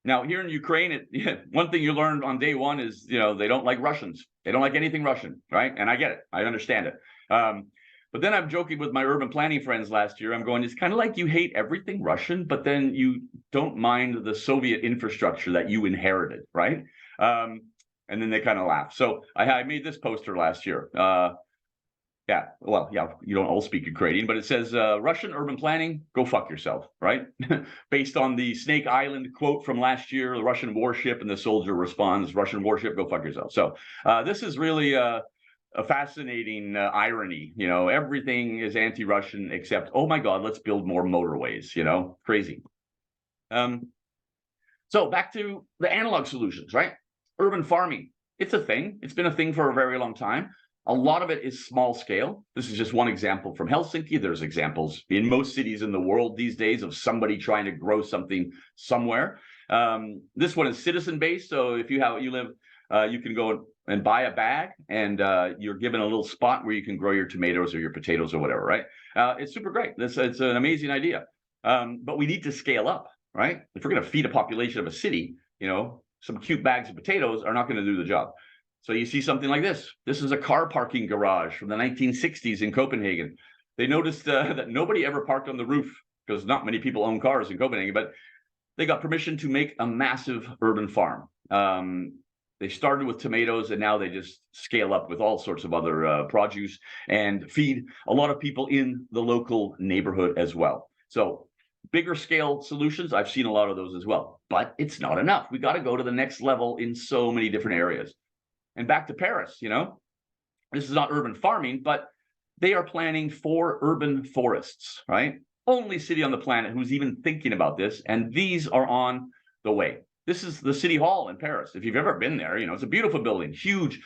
Now, here in Ukraine, one thing you learned on day one is, they don't like Russians. They don't like anything Russian, right? And I get it. I understand it. But then I'm joking with my urban planning friends last year. I'm going, it's kind of like you hate everything Russian, but then you don't mind the Soviet infrastructure that you inherited, right? And then they kind of laugh. So I made this poster last year. Yeah, you don't all speak Ukrainian, but it says, Russian urban planning, go fuck yourself, right? Based on the Snake Island quote from last year, the Russian warship, and the soldier responds, Russian warship, go fuck yourself. So this is really a fascinating irony. Everything is anti-Russian except, oh my God, let's build more motorways, crazy. So back to the analog solutions, right? Urban farming, it's a thing. It's been a thing for a very long time. A lot of it is small scale. This is just one example from Helsinki. There's examples in most cities in the world these days of somebody trying to grow something somewhere. This one is citizen-based. So if you live, you can go and buy a bag, and you're given a little spot where you can grow your tomatoes or your potatoes or whatever, right? It's super great. It's an amazing idea. But we need to scale up, right? If we're going to feed a population of a city, some cute bags of potatoes are not going to do the job. So you see something like this. This is a car parking garage from the 1960s in Copenhagen. They noticed that nobody ever parked on the roof because not many people own cars in Copenhagen, but they got permission to make a massive urban farm. They started with tomatoes, and now they just scale up with all sorts of other produce and feed a lot of people in the local neighborhood as well. So bigger scale solutions, I've seen a lot of those as well, but it's not enough. We got to go to the next level in so many different areas. And back to Paris, this is not urban farming, but they are planning 4 urban forests, right? Only city on the planet who's even thinking about this. And these are on the way. This is the City Hall in Paris. If you've ever been there, it's a beautiful building, huge,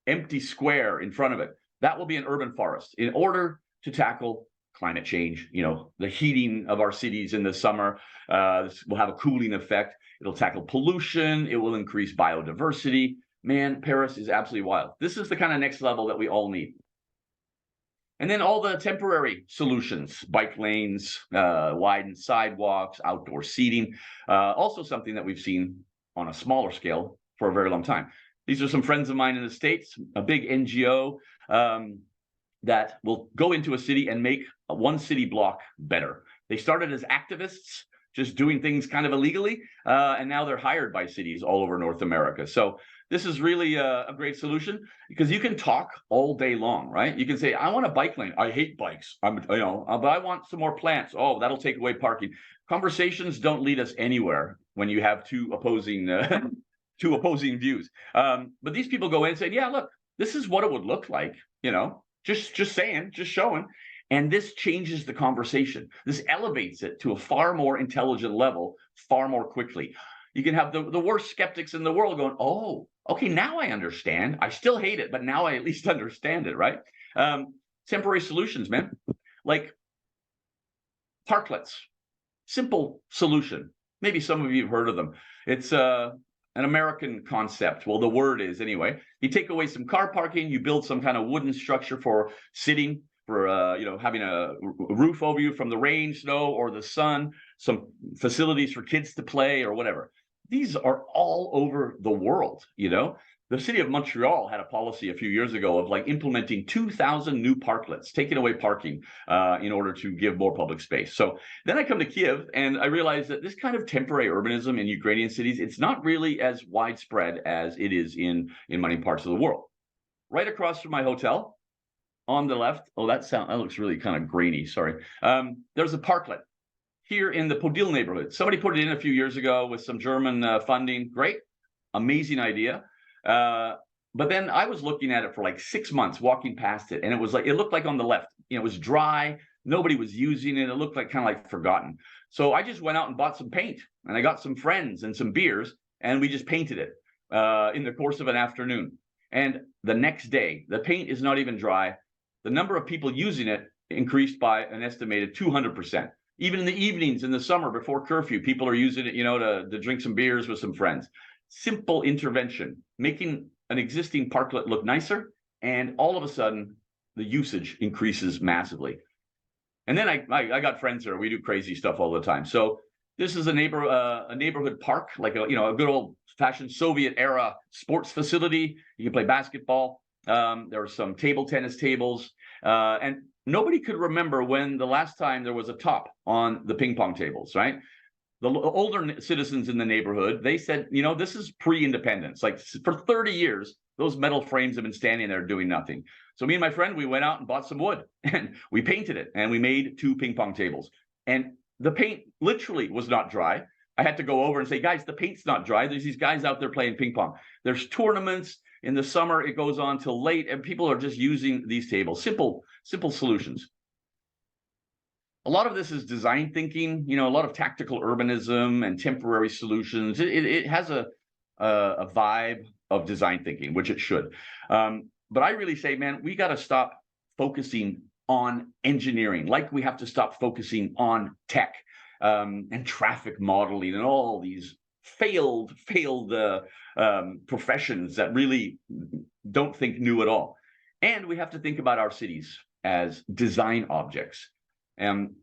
empty square in front of it. That will be an urban forest in order to tackle climate change, the heating of our cities in the summer. This will have a cooling effect. It'll tackle pollution. It will increase biodiversity. Man, Paris is absolutely wild. This is the kind of next level that we all need. And then all the temporary solutions, bike lanes, widened sidewalks, outdoor seating, also something that we've seen on a smaller scale for a very long time. These are some friends of mine in the States, a big NGO that will go into a city and make one city block better. They started as activists, just doing things kind of illegally, and now they're hired by cities all over North America. So this is really a great solution because you can talk all day long, right? You can say, I want a bike lane. I hate bikes. But I want some more plants. Oh, that'll take away parking. Conversations don't lead us anywhere when you have two opposing views. But these people go in and say, yeah, look, this is what it would look like, just saying, just showing. And this changes the conversation. This elevates it to a far more intelligent level, far more quickly. You can have the worst skeptics in the world going, oh, okay, now I understand. I still hate it, but now I at least understand it, right? Temporary solutions, man. Like parklets, simple solution. Maybe some of you have heard of them. It's an American concept. Well, the word is anyway. You take away some car parking, you build some kind of wooden structure for sitting, for having a roof over you from the rain, snow, or the sun, some facilities for kids to play or whatever. These are all over the world, The city of Montreal had a policy a few years ago of like implementing 2,000 new parklets, taking away parking in order to give more public space. So then I come to Kiev and I realize that this kind of temporary urbanism in Ukrainian cities, it's not really as widespread as it is in many parts of the world. Right across from my hotel, on the left, that looks really kind of grainy, sorry. There's a parklet here in the Podil neighborhood. Somebody put it in a few years ago with some German funding. Great, amazing idea. But then I was looking at it for like 6 months, walking past it, and it looked like on the left, it was dry. Nobody was using it. It looked like kind of like forgotten. So I just went out and bought some paint, and I got some friends and some beers, and we just painted it in the course of an afternoon. And the next day, the paint is not even dry. The number of people using it increased by an estimated 200%. Even in the evenings in the summer before curfew, people are using it, to drink some beers with some friends. Simple intervention, making an existing parklet look nicer, and all of a sudden, the usage increases massively. And then I got friends here. We do crazy stuff all the time. So this is a neighborhood park, like a good old-fashioned Soviet-era sports facility. You can play basketball. There are some table tennis tables, and nobody could remember when the last time there was a top on the ping pong tables, right? The older citizens in the neighborhood, they said, this is pre-independence. Like for 30 years, those metal frames have been standing there doing nothing. So me and my friend, we went out and bought some wood and we painted it, and we made 2 ping pong tables. And the paint literally was not dry. I had to go over and say, guys, the paint's not dry. There's these guys out there playing ping pong. There's tournaments. In the summer, it goes on till late, and people are just using these tables. Simple solutions. A lot of this is design thinking, a lot of tactical urbanism and temporary solutions. It has a vibe of design thinking, which it should. But I really say, man, we got to stop focusing on engineering, like we have to stop focusing on tech and traffic modeling and all these failed professions that really don't think new at all. And we have to think about our cities as design objects.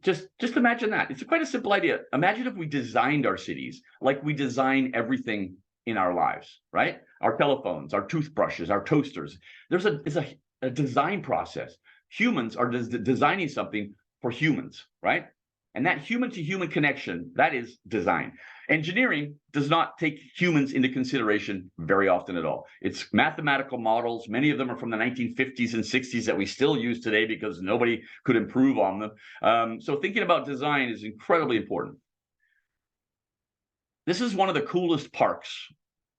Just imagine that. It's quite a simple idea. Imagine if we designed our cities like we design everything in our lives, right? Our telephones, our toothbrushes, our toasters. There's a design process. Humans are designing something for humans, right? And that human-to-human connection, that is design. Engineering does not take humans into consideration very often at all. It's mathematical models. Many of them are from the 1950s and 60s that we still use today because nobody could improve on them. So thinking about design is incredibly important. This is one of the coolest parks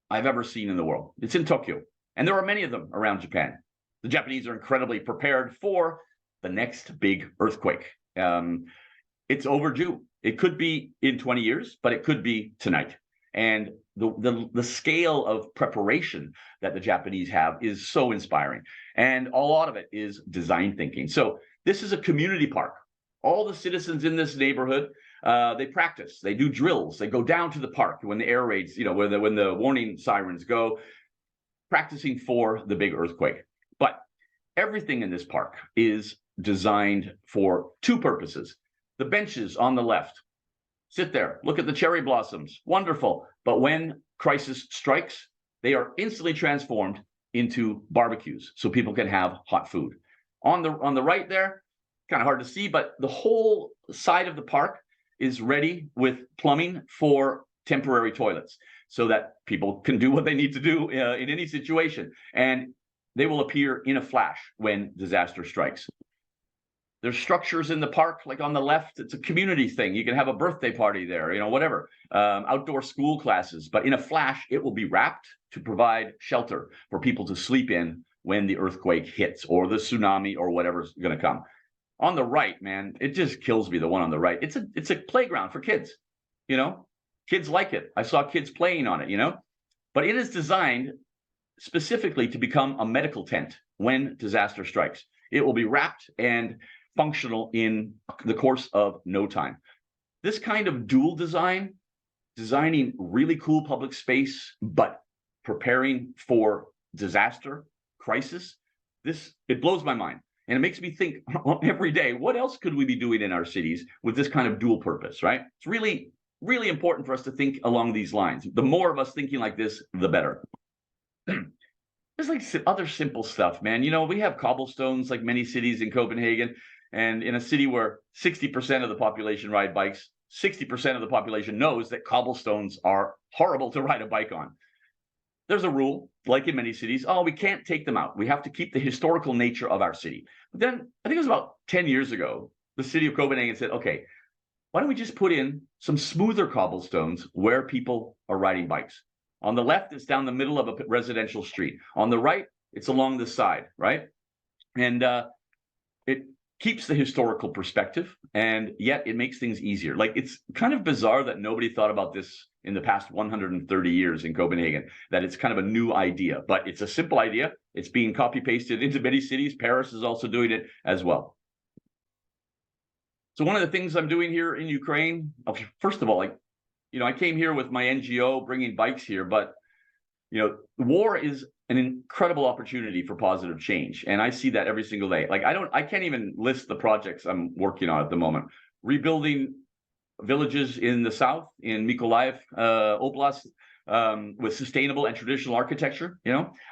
I've ever seen in the world. It's in Tokyo, and there are many of them around Japan. The Japanese are incredibly prepared for the next big earthquake. It's overdue. It could be in 20 years, but it could be tonight. And the scale of preparation that the Japanese have is so inspiring. And a lot of it is design thinking. So this is a community park. All the citizens in this neighborhood, they practice, they do drills, they go down to the park when the air raids, when the warning sirens go, practicing for the big earthquake. But everything in this park is designed for 2 purposes. The benches on the left, sit there, look at the cherry blossoms, wonderful. But when crisis strikes, they are instantly transformed into barbecues so people can have hot food. On the right there, kind of hard to see, but the whole side of the park is ready with plumbing for temporary toilets so that people can do what they need to do in any situation. And they will appear in a flash when disaster strikes. There's structures in the park, like on the left, it's a community thing. You can have a birthday party there, whatever, outdoor school classes. But in a flash, it will be wrapped to provide shelter for people to sleep in when the earthquake hits or the tsunami or whatever's going to come. On the right, man, it just kills me, the one on the right. It's a playground for kids, Kids like it. I saw kids playing on it, But it is designed specifically to become a medical tent when disaster strikes. It will be wrapped and functional in the course of no time. This kind of dual designing really cool public space, but preparing for disaster, crisis, it blows my mind. And it makes me think every day, what else could we be doing in our cities with this kind of dual purpose, right? It's really, really important for us to think along these lines. The more of us thinking like this, the better. There's like other simple stuff, man. We have cobblestones like many cities in Copenhagen. And in a city where 60% of the population ride bikes, 60% of the population knows that cobblestones are horrible to ride a bike on. There's a rule, like in many cities, we can't take them out. We have to keep the historical nature of our city. But then, I think it was about 10 years ago, the city of Copenhagen said, okay, why don't we just put in some smoother cobblestones where people are riding bikes? On the left, it's down the middle of a residential street. On the right, it's along the side, right? And it keeps the historical perspective, and yet it makes things easier. Like, it's kind of bizarre that nobody thought about this in the past 130 years in Copenhagen, that it's kind of a new idea, but it's a simple idea. It's being copy pasted into many cities. Paris is also doing it as well. So one of the things I'm doing here in Ukraine, first of all, like, I came here with my NGO bringing bikes here, but war is an incredible opportunity for positive change. And I see that every single day. Like, I can't even list the projects I'm working on at the moment. Rebuilding villages in the south, in Mykolaiv Oblast, with sustainable and traditional architecture.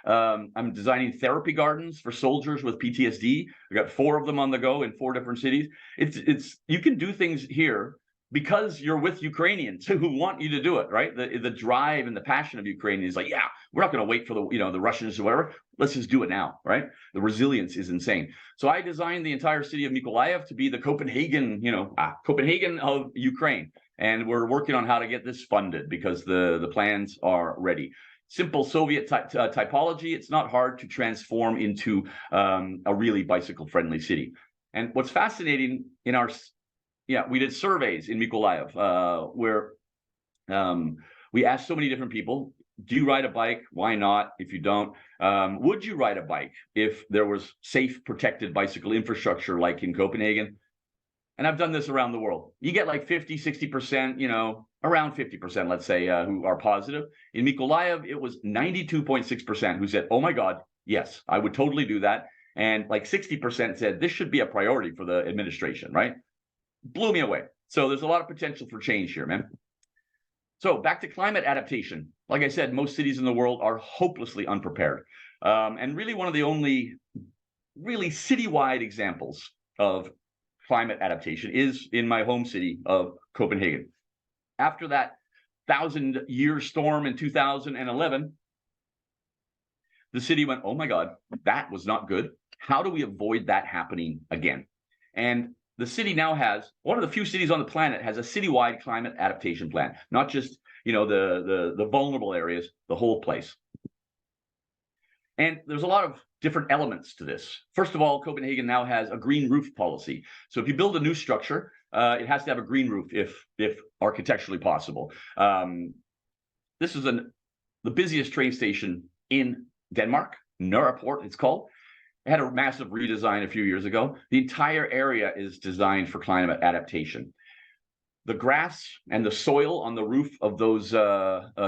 I'm designing therapy gardens for soldiers with PTSD. We got 4 of them on the go in 4 different cities. It's you can do things here because you're with Ukrainians who want you to do it, right? The drive and the passion of Ukrainians is like, yeah, we're not going to wait for the Russians or whatever. Let's just do it now, right? The resilience is insane. So I designed the entire city of Mykolaiv to be the Copenhagen, Copenhagen of Ukraine. And we're working on how to get this funded because the plans are ready. Simple Soviet typology. It's not hard to transform into a really bicycle-friendly city. And what's fascinating we did surveys in Mykolaiv where we asked so many different people, do you ride a bike? Why not? If you don't, would you ride a bike if there was safe, protected bicycle infrastructure like in Copenhagen? And I've done this around the world. You get like 50, 60%, around 50%, let's say, who are positive. In Mykolaiv, it was 92.6% who said, oh my God, yes, I would totally do that. And like 60% said, this should be a priority for the administration, right? Blew me away. So there's a lot of potential for change here, man. So back to climate adaptation. Like I said, most cities in the world are hopelessly unprepared. And really one of the only really citywide examples of climate adaptation is in my home city of Copenhagen. After that 1,000-year storm in 2011, the city went, oh my God, that was not good. How do we avoid that happening again? And the city now has, one of the few cities on the planet has a citywide climate adaptation plan, not just, the vulnerable areas, the whole place. And there's a lot of different elements to this. First of all, Copenhagen now has a green roof policy. So if you build a new structure, it has to have a green roof if architecturally possible. This is the busiest train station in Denmark, Nørreport it's called. It had a massive redesign a few years ago. The entire area is designed for climate adaptation. The grass and the soil on the roof of those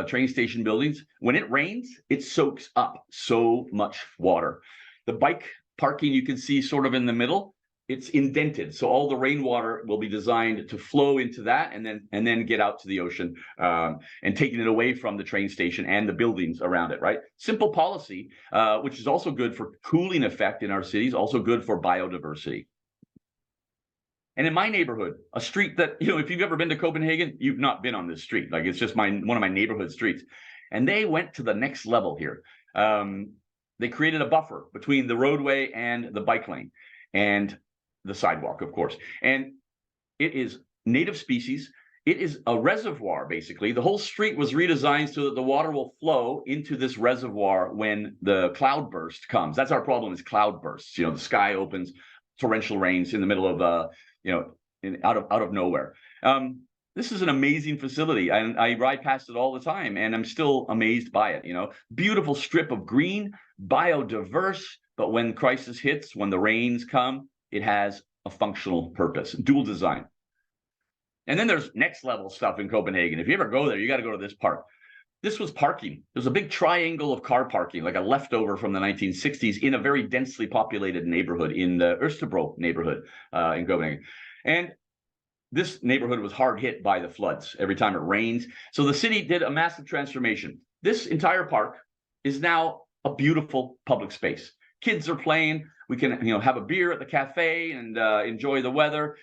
train station buildings, when it rains, it soaks up so much water. The bike parking you can see sort of in the middle, it's indented. So all the rainwater will be designed to flow into that and then get out to the ocean and taking it away from the train station and the buildings around it, right? Simple policy, which is also good for cooling effect in our cities, also good for biodiversity. And in my neighborhood, a street that, if you've ever been to Copenhagen, you've not been on this street. Like, it's just one of my neighborhood streets. And they went to the next level here. They created a buffer between the roadway and the bike lane and the sidewalk, of course. And it is native species. It is a reservoir, basically. The whole street was redesigned so that the water will flow into this reservoir when the cloudburst comes. That's our problem, is cloudbursts. The sky opens, torrential rains in the middle of out of nowhere. This is an amazing facility. I ride past it all the time, and I'm still amazed by it. Beautiful strip of green, biodiverse, but when crisis hits, when the rains come, it has a functional purpose, dual design. And then there's next level stuff in Copenhagen. If you ever go there, you got to go to this park. This was parking. There's a big triangle of car parking, like a leftover from the 1960s, in a very densely populated neighborhood in the Østerbro neighborhood in Copenhagen. And this neighborhood was hard hit by the floods every time it rains. So the city did a massive transformation. This entire park is now a beautiful public space. Kids are playing. We can, have a beer at the cafe and enjoy the weather.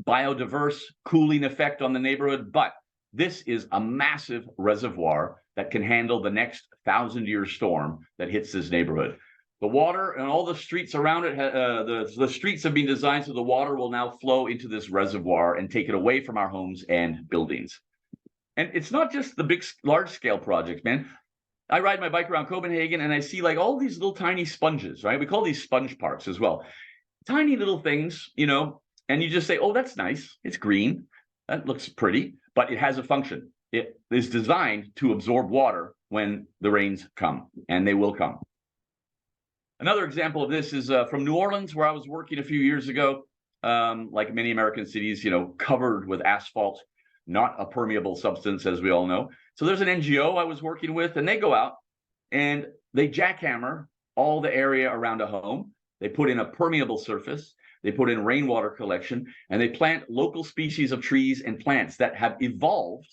Biodiverse, cooling effect on the neighborhood. But this is a massive reservoir that can handle the next 1,000-year storm that hits this neighborhood. The water and all the streets around it, the streets have been designed so the water will now flow into this reservoir and take it away from our homes and buildings. And it's not just the big, large-scale projects, man. I ride my bike around Copenhagen and I see like all these little tiny sponges, right? We call these sponge parks as well. tiny little things, and you just say, oh, that's nice. It's green. That looks pretty, but it has a function. It is designed to absorb water when the rains come, and they will come. Another example of this is from New Orleans, where I was working a few years ago. Like many American cities, covered with asphalt, not a permeable substance, as we all know. So there's an NGO I was working with, and they go out and they jackhammer all the area around a home. They put in a permeable surface. They put in rainwater collection, and they plant local species of trees and plants that have evolved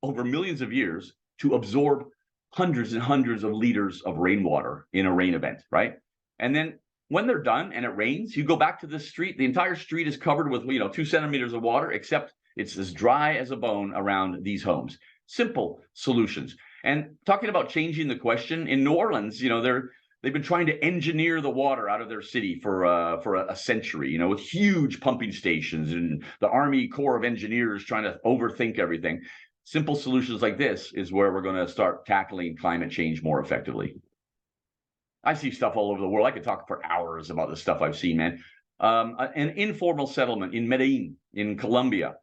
over millions of years to absorb hundreds and hundreds of liters of rainwater in a rain event, right? And then when they're done and it rains, you go back to the street, the entire street is covered with 2 centimeters of water, except it's as dry as a bone around these homes. Simple solutions. And talking about changing the question, in New Orleans, they've been trying to engineer the water out of their city for a century, with huge pumping stations and the Army Corps of Engineers trying to overthink everything. Simple solutions like this is where we're going to start tackling climate change more effectively. I see stuff all over the world. I could talk for hours about the stuff I've seen, man. An informal settlement in Medellin, in Colombia,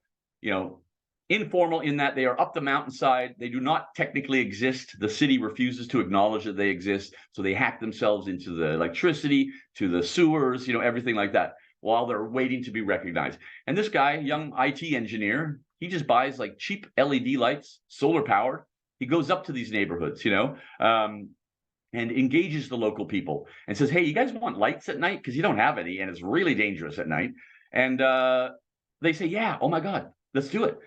informal in that they are up the mountainside. They do not technically exist. The city refuses to acknowledge that they exist. So they hack themselves into the electricity, to the sewers, everything like that, while they're waiting to be recognized. And this guy, young IT engineer, he just buys like cheap LED lights, solar powered. He goes up to these neighborhoods, and engages the local people and says, hey, you guys want lights at night? Because you don't have any, and it's really dangerous at night. And they say, yeah, oh my God, let's do it.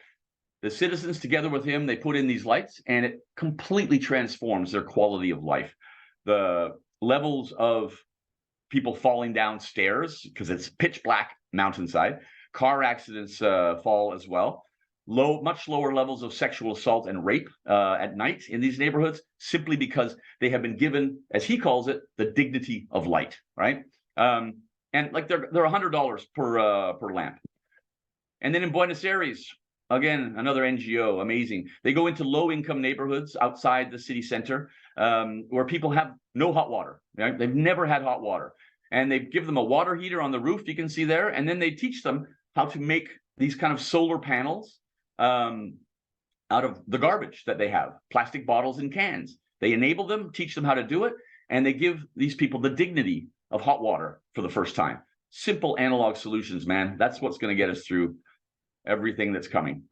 The citizens, together with him, they put in these lights, and it completely transforms their quality of life. The levels of people falling down stairs, because it's pitch black mountainside, car accidents fall as well. Much lower levels of sexual assault and rape at night in these neighborhoods, simply because they have been given, as he calls it, the dignity of light, right? And like they're $100 per lamp. And then in Buenos Aires, again, another NGO, amazing. They go into low-income neighborhoods outside the city center where people have no hot water. Right? They've never had hot water. And they give them a water heater on the roof, you can see there, and then they teach them how to make these kind of solar panels out of the garbage that they have, plastic bottles and cans. They enable them, teach them how to do it, and they give these people the dignity of hot water for the first time. Simple analog solutions, man. That's what's going to get us through everything that's coming.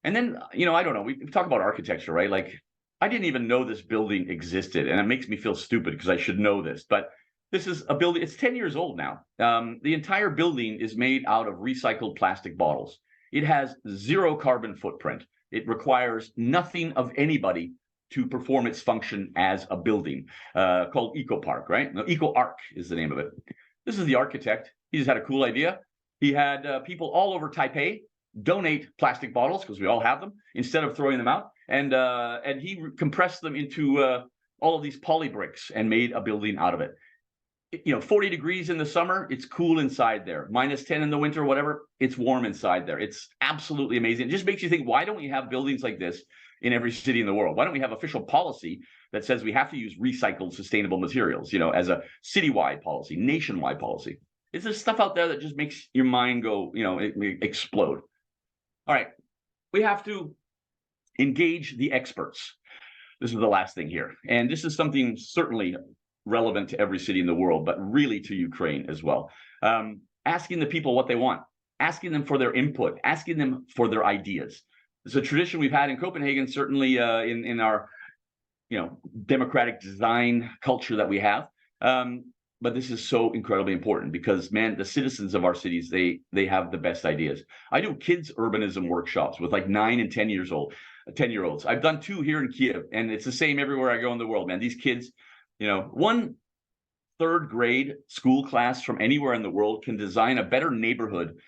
And then, I don't know, we talk about architecture, right? Like, I didn't even know this building existed, and it makes me feel stupid because I should know this, but this is a building, it's 10 years old now. The entire building is made out of recycled plastic bottles. It has 0 carbon footprint. It requires nothing of anybody to perform its function as a building, called Eco Park, right? No, Eco Arc is the name of it. This is the architect. He just had a cool idea. He had people all over Taipei donate plastic bottles, because we all have them, instead of throwing them out. And he compressed them into all of these poly bricks and made a building out of it. 40 degrees in the summer, it's cool inside there. -10 in the winter, whatever, it's warm inside there. It's absolutely amazing. It just makes you think, why don't we have buildings like this in every city in the world? Why don't we have official policy that says we have to use recycled, sustainable materials, as a citywide policy, nationwide policy? It's this stuff out there that just makes your mind go, explode. All right, we have to engage the experts. This is the last thing here. And this is something certainly relevant to every city in the world, but really to Ukraine as well. Asking the people what they want, asking them for their input, asking them for their ideas. It's a tradition we've had in Copenhagen, certainly in our democratic design culture that we have. But this is so incredibly important because, man, the citizens of our cities, they have the best ideas. I do kids urbanism workshops with like 9 and 10-year-olds. I've done 2 here in Kiev, and it's the same everywhere I go in the world, man. These kids, one 3rd grade school class from anywhere in the world can design a better neighborhood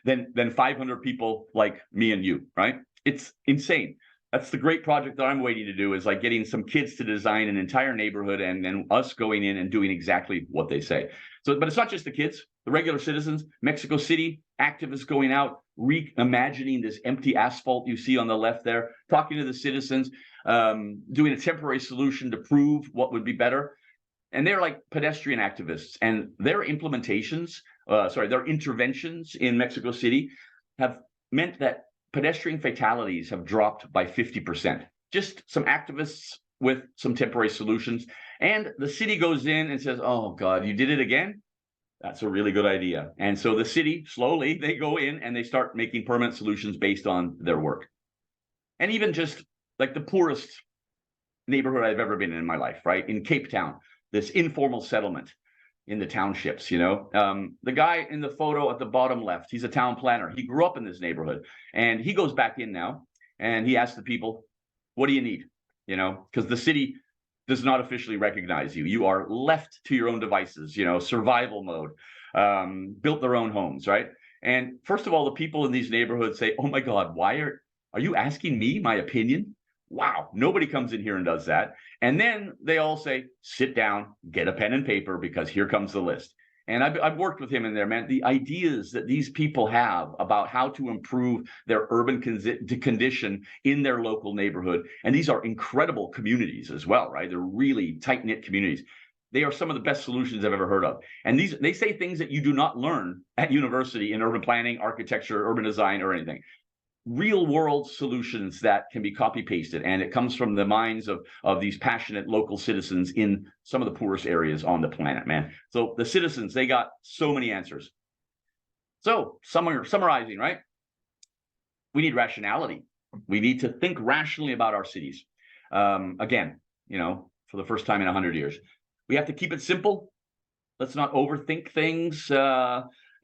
than 500 people like me and you, right? It's insane. That's the great project that I'm waiting to do, is like getting some kids to design an entire neighborhood and us going in and doing exactly what they say. So, but it's not just the kids, the regular citizens. Mexico City, activists going out, reimagining this empty asphalt you see on the left there, talking to the citizens, doing a temporary solution to prove what would be better. And they're like pedestrian activists, and their their interventions in Mexico City have meant that pedestrian fatalities have dropped by 50%. Just some activists with some temporary solutions. And the city goes in and says, oh God, you did it again? That's a really good idea. And so the city, slowly, they go in and they start making permanent solutions based on their work. And even just like the poorest neighborhood I've ever been in my life, right? In Cape Town, this informal settlement in the townships, the guy in the photo at the bottom left, he's a town planner. He grew up in this neighborhood, and he goes back in now and he asks the people, what do you need? Because the city does not officially recognize you. You are left to your own devices, survival mode, built their own homes, right? And first of all, the people in these neighborhoods say, oh my God, why are you asking me my opinion? Wow, nobody comes in here and does that. And then they all say, sit down, get a pen and paper, because here comes the list. And I've worked with him in there, man. The ideas that these people have about how to improve their urban condition in their local neighborhood. And these are incredible communities as well, right? They're really tight-knit communities. They are some of the best solutions I've ever heard of. And they say things that you do not learn at university in urban planning, architecture, urban design, or anything. Real world solutions that can be copy pasted, and it comes from the minds of these passionate local citizens in some of the poorest areas on the planet, man. So the citizens, they got so many answers. So summarizing, right? We need rationality. We need to think rationally about our cities. Again, for the first time in 100 years, we have to keep it simple. Let's not overthink things.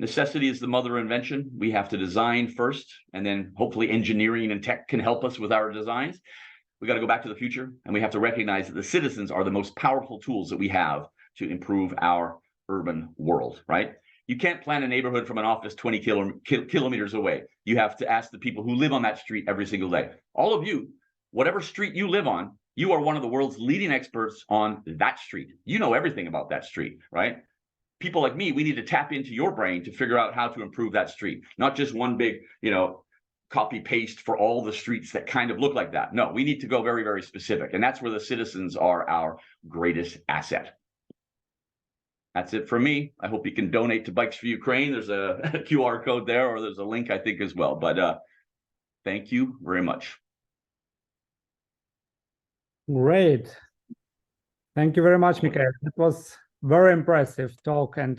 Necessity is the mother of invention. We have to design first, and then hopefully engineering and tech can help us with our designs. We got to go back to the future, and we have to recognize that the citizens are the most powerful tools that we have to improve our urban world, right? You can't plan a neighborhood from an office 20 kilometers away. You have to ask the people who live on that street every single day. All of you, whatever street you live on, you are one of the world's leading experts on that street. You know everything about that street, right? People like me, we need to tap into your brain to figure out how to improve that street, not just one big, copy paste for all the streets that kind of look like that. No, we need to go very, very specific. And that's where the citizens are our greatest asset. That's it from me. I hope you can donate to Bikes for Ukraine. There's a QR code there, or there's a link, I think, as well. But thank you very much. Great. Thank you very much, Mikael. It was very impressive talk, and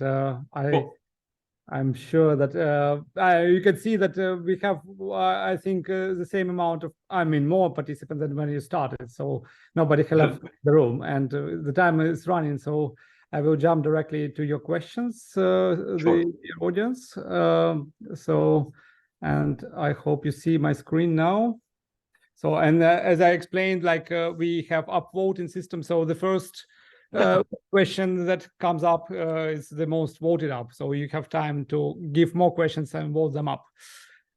I'm sure that you can see that we have, I think, the same amount of, more participants than when you started. So nobody can left the room, and the time is running. So I will jump directly to your questions, the audience. And I hope you see my screen now. So, and as I explained, we have upvoting system. So the first question that comes up is the most voted up. So you have time to give more questions and vote them up.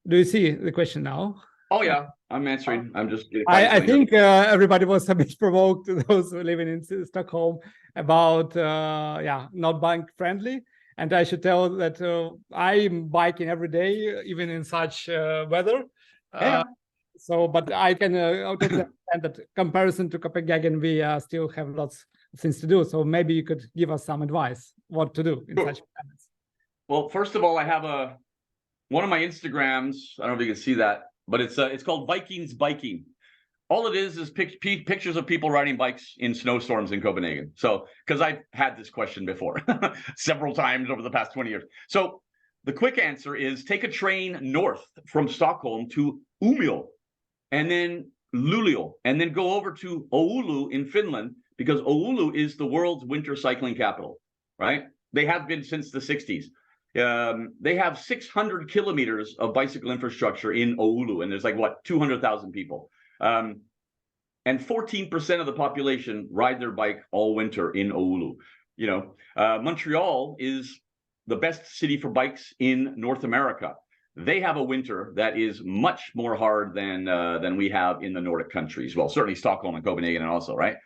Do you see the question now? Oh yeah, I'm answering. I'm just. I think everybody was a bit provoked, those who live in Stockholm, about not bike friendly. And I should tell that I'm biking every day, even in such weather. But I can totally understand that comparison to Copenhagen, we still have lots of things to do. So maybe you could give us some advice what to do in such moments. Well, first of all, I have one of my Instagrams. I don't know if you can see that, but it's called Vikings Biking. All it is pictures of people riding bikes in snowstorms in Copenhagen. So, because I've had this question before several times over the past 20 years. So the quick answer is take a train north from Stockholm to Umeå, and then Luleå, and then go over to Oulu in Finland, because Oulu is the world's winter cycling capital, right? They have been since the 60s. They have 600 kilometers of bicycle infrastructure in Oulu, and there's 200,000 people. And 14% of the population ride their bike all winter in Oulu. Montreal is the best city for bikes in North America. They have a winter that is much more hard than we have in the Nordic countries. Well, certainly Stockholm and Copenhagen and also, right?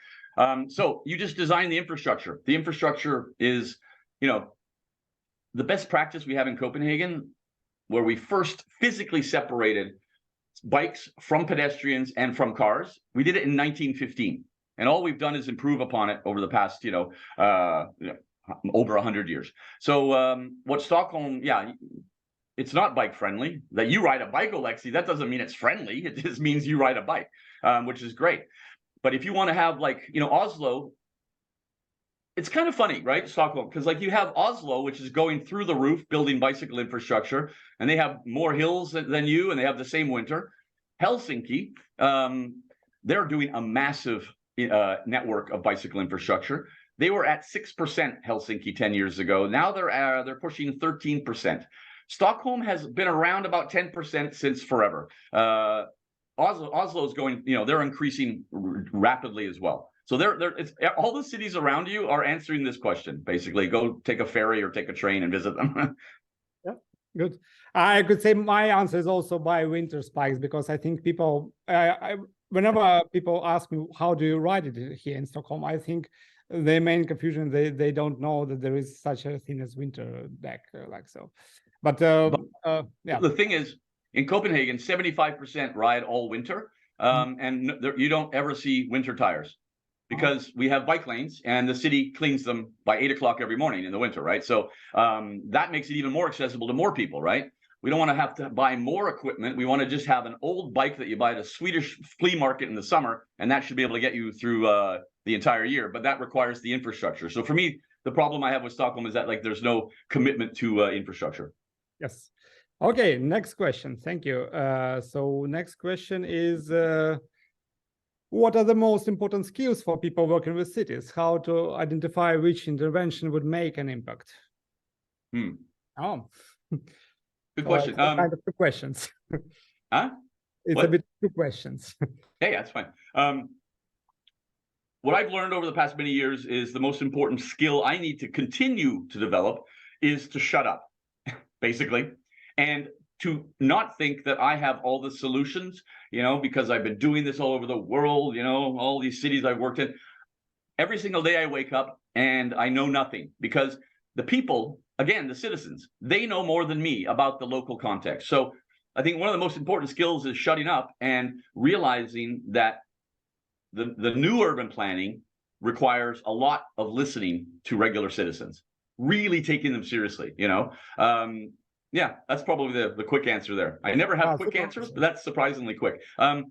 So you just design the infrastructure. The infrastructure is, the best practice we have in Copenhagen, where we first physically separated bikes from pedestrians and from cars. We did it in 1915. And all we've done is improve upon it over the past, over 100 years. So what Stockholm, yeah, it's not bike friendly. That you ride a bike, Alexi, that doesn't mean it's friendly. It just means you ride a bike, which is great. But if you want to have Oslo, it's kind of funny, right? Stockholm, because you have Oslo, which is going through the roof, building bicycle infrastructure, and they have more hills than you, and they have the same winter. Helsinki, they're doing a massive network of bicycle infrastructure. They were at 6% Helsinki 10 years ago. Now they're pushing 13%. Stockholm has been around about 10% since forever. Oslo is going, they're increasing rapidly as well. So it's all the cities around you are answering this question. Basically, go take a ferry or take a train and visit them. Yeah, good. I could say my answer is also by winter spikes, because I think people, whenever people ask me how do you ride it here in Stockholm, I think the main confusion, they don't know that there is such a thing as winter deck like so. But yeah. The thing is, in Copenhagen, 75% ride all winter, and you don't ever see winter tires, because we have bike lanes and the city cleans them by 8 o'clock every morning in the winter, right? So that makes it even more accessible to more people, right? We don't want to have to buy more equipment. We want to just have an old bike that you buy at a Swedish flea market in the summer, and that should be able to get you through the entire year. But that requires the infrastructure. So for me, the problem I have with Stockholm is that there's no commitment to infrastructure. Yes. Okay, next question. Thank you. So next question is, what are the most important skills for people working with cities? How to identify which intervention would make an impact? Oh, good question. Kind of two questions. Huh? It's what? A bit two questions. Yeah, that's fine. What I've learned over the past many years is the most important skill I need to continue to develop is to shut up, basically, and to not think that I have all the solutions, because I've been doing this all over the world, all these cities I've worked in. Every single day I wake up and I know nothing, because the people, again, the citizens, they know more than me about the local context. So I think one of the most important skills is shutting up and realizing that the new urban planning requires a lot of listening to regular citizens, really taking them seriously, Yeah, that's probably the quick answer there. I never have quick answers, but that's surprisingly quick. And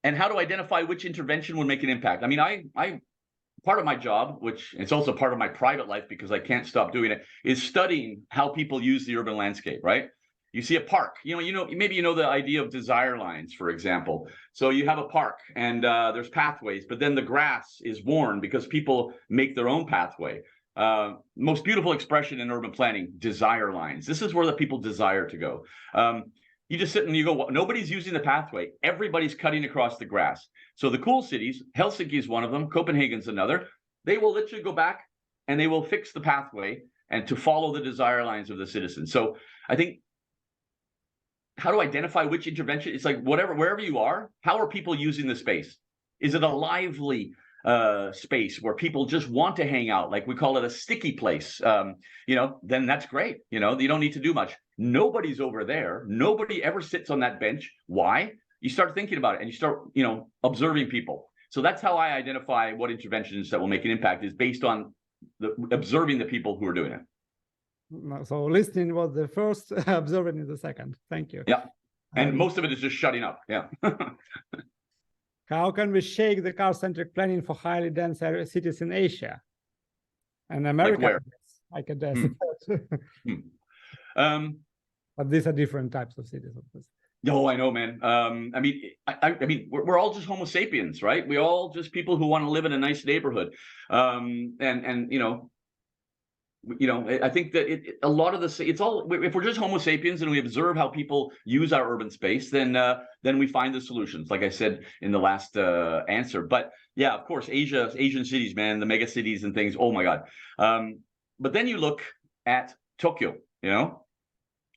how to identify which intervention would make an impact. I mean, I part of my job, which it's also part of my private life because I can't stop doing it, is studying how people use the urban landscape, right? You see a park, maybe the idea of desire lines, for example. So you have a park and there's pathways, but then the grass is worn because people make their own pathway. Most beautiful expression in urban planning, desire lines. This is where the people desire to go. You just sit and you go, well, nobody's using the pathway. Everybody's cutting across the grass. So the cool cities, Helsinki is one of them, Copenhagen's another. They will literally go back and they will fix the pathway and to follow the desire lines of the citizens. So I think how to identify which intervention, it's wherever you are, how are people using the space? Is it a lively space where people just want to hang out, like we call it a sticky place, then that's great. You don't need to do much. Nobody's over there. Nobody ever sits on that bench. Why? You start thinking about it and you start, observing people. So that's how I identify what interventions that will make an impact, is based on observing the people who are doing it. So listening was the first, observing is the second. Thank you. Yeah. And most of it is just shutting up. Yeah. How can we shake the car-centric planning for highly dense cities in Asia and America? Like where? I could guess. But these are different types of cities, of course. No, I know, man. I mean, we're all just Homo sapiens, right? We all just people who want to live in a nice neighborhood, I think that a lot of it's all, if we're just Homo sapiens and we observe how people use our urban space, then we find the solutions, like I said in the last answer. But yeah, of course, Asian cities, man, the mega cities and things. Oh my God. But then you look at Tokyo,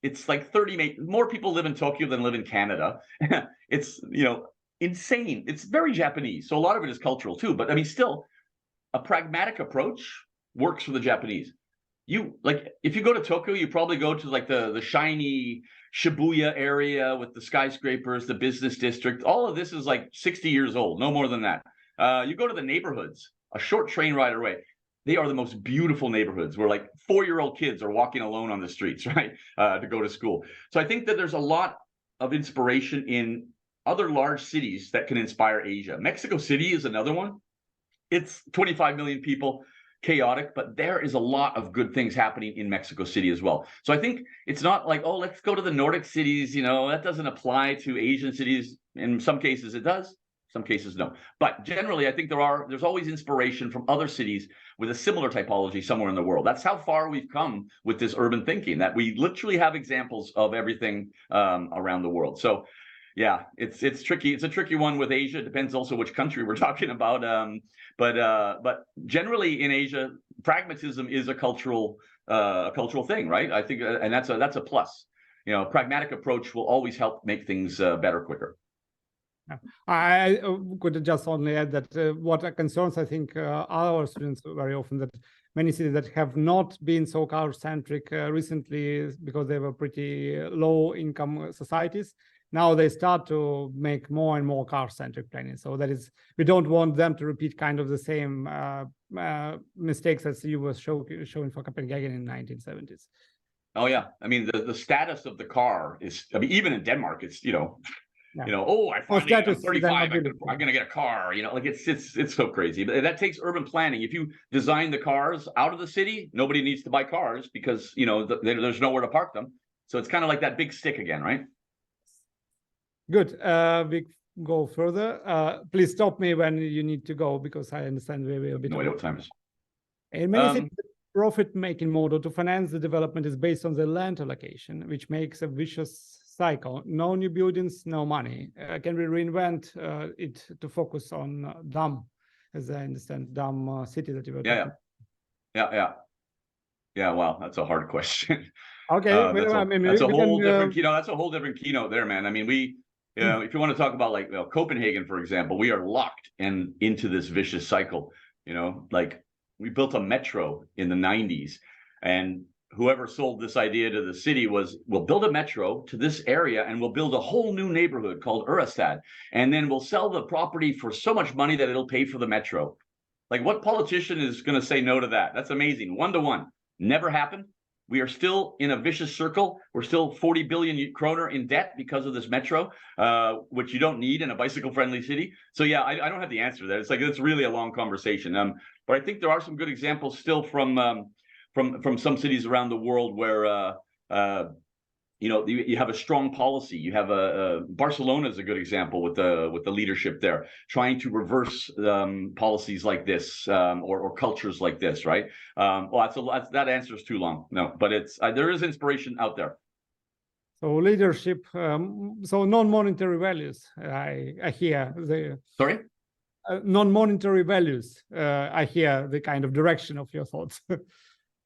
it's like 30 more people live in Tokyo than live in Canada. It's, insane. It's very Japanese. So a lot of it is cultural too. But I mean, still, a pragmatic approach works for the Japanese. If you go to Tokyo, you probably go to the shiny Shibuya area with the skyscrapers, the business district. All of this is 60 years old, no more than that. You go to the neighborhoods, a short train ride away. They are the most beautiful neighborhoods where like 4-year-old kids are walking alone on the streets, right? To go to school. So I think that there's a lot of inspiration in other large cities that can inspire Asia. Mexico City is another one. It's 25 million people, chaotic, but there is a lot of good things happening in Mexico City as well. So I think it's not like, oh, let's go to the Nordic cities. That doesn't apply to Asian cities. In some cases it does, some cases no. But generally, I think there's always inspiration from other cities with a similar typology somewhere in the world. That's how far we've come with this urban thinking, that we literally have examples of everything around the world. So yeah, it's tricky. It's a tricky one with Asia. It depends also which country we're talking about. But generally in Asia, pragmatism is a cultural thing, right? I think, and that's a plus. Pragmatic approach will always help make things better, quicker. I could just only add that what concerns, I think, our students very often, that many cities that have not been so car-centric recently, because they were pretty low-income societies, now they start to make more and more car-centric planning. So that is, we don't want them to repeat kind of the same mistakes as you were showing for Copenhagen in 1970s. Oh yeah, I mean the status of the car is, I mean, even in Denmark, it's I finally I'm 35, I'm gonna get a car. Like it's so crazy. But that takes urban planning. If you design the cars out of the city, nobody needs to buy cars because there's nowhere to park them. So it's kind of like that big stick again, right? Good. We go further. Please stop me when you need to go, because I understand we will be. No idea what time it is. In many cities, the profit-making model to finance the development is based on the land allocation, which makes a vicious cycle. No new buildings, no money. Can we reinvent it to focus on dumb, as I understand, dumb city that you were talking about? Yeah. Wow, that's a hard question. Okay, that's a whole different keynote there, man. I mean, if you want to talk about like Copenhagen, for example, we are locked into this vicious cycle. Like we built a metro in the 90s, and whoever sold this idea to the city was, we'll build a metro to this area and we'll build a whole new neighborhood called Urbanism, and then we'll sell the property for so much money that it'll pay for the metro. Like, what politician is going to say no to that? That's amazing. 1-to-1. Never happened. We are still in a vicious circle. We're still 40 billion kroner in debt because of this metro, which you don't need in a bicycle-friendly city. So yeah, I don't have the answer to that. It's really a long conversation. But I think there are some good examples still from some cities around the world where you have a strong policy. You have Barcelona is a good example with the leadership there, trying to reverse policies like this or cultures like this, right? That answer is too long. No, but there is inspiration out there. So leadership, so non-monetary values. I hear the sorry. Non-monetary values. I hear the kind of direction of your thoughts.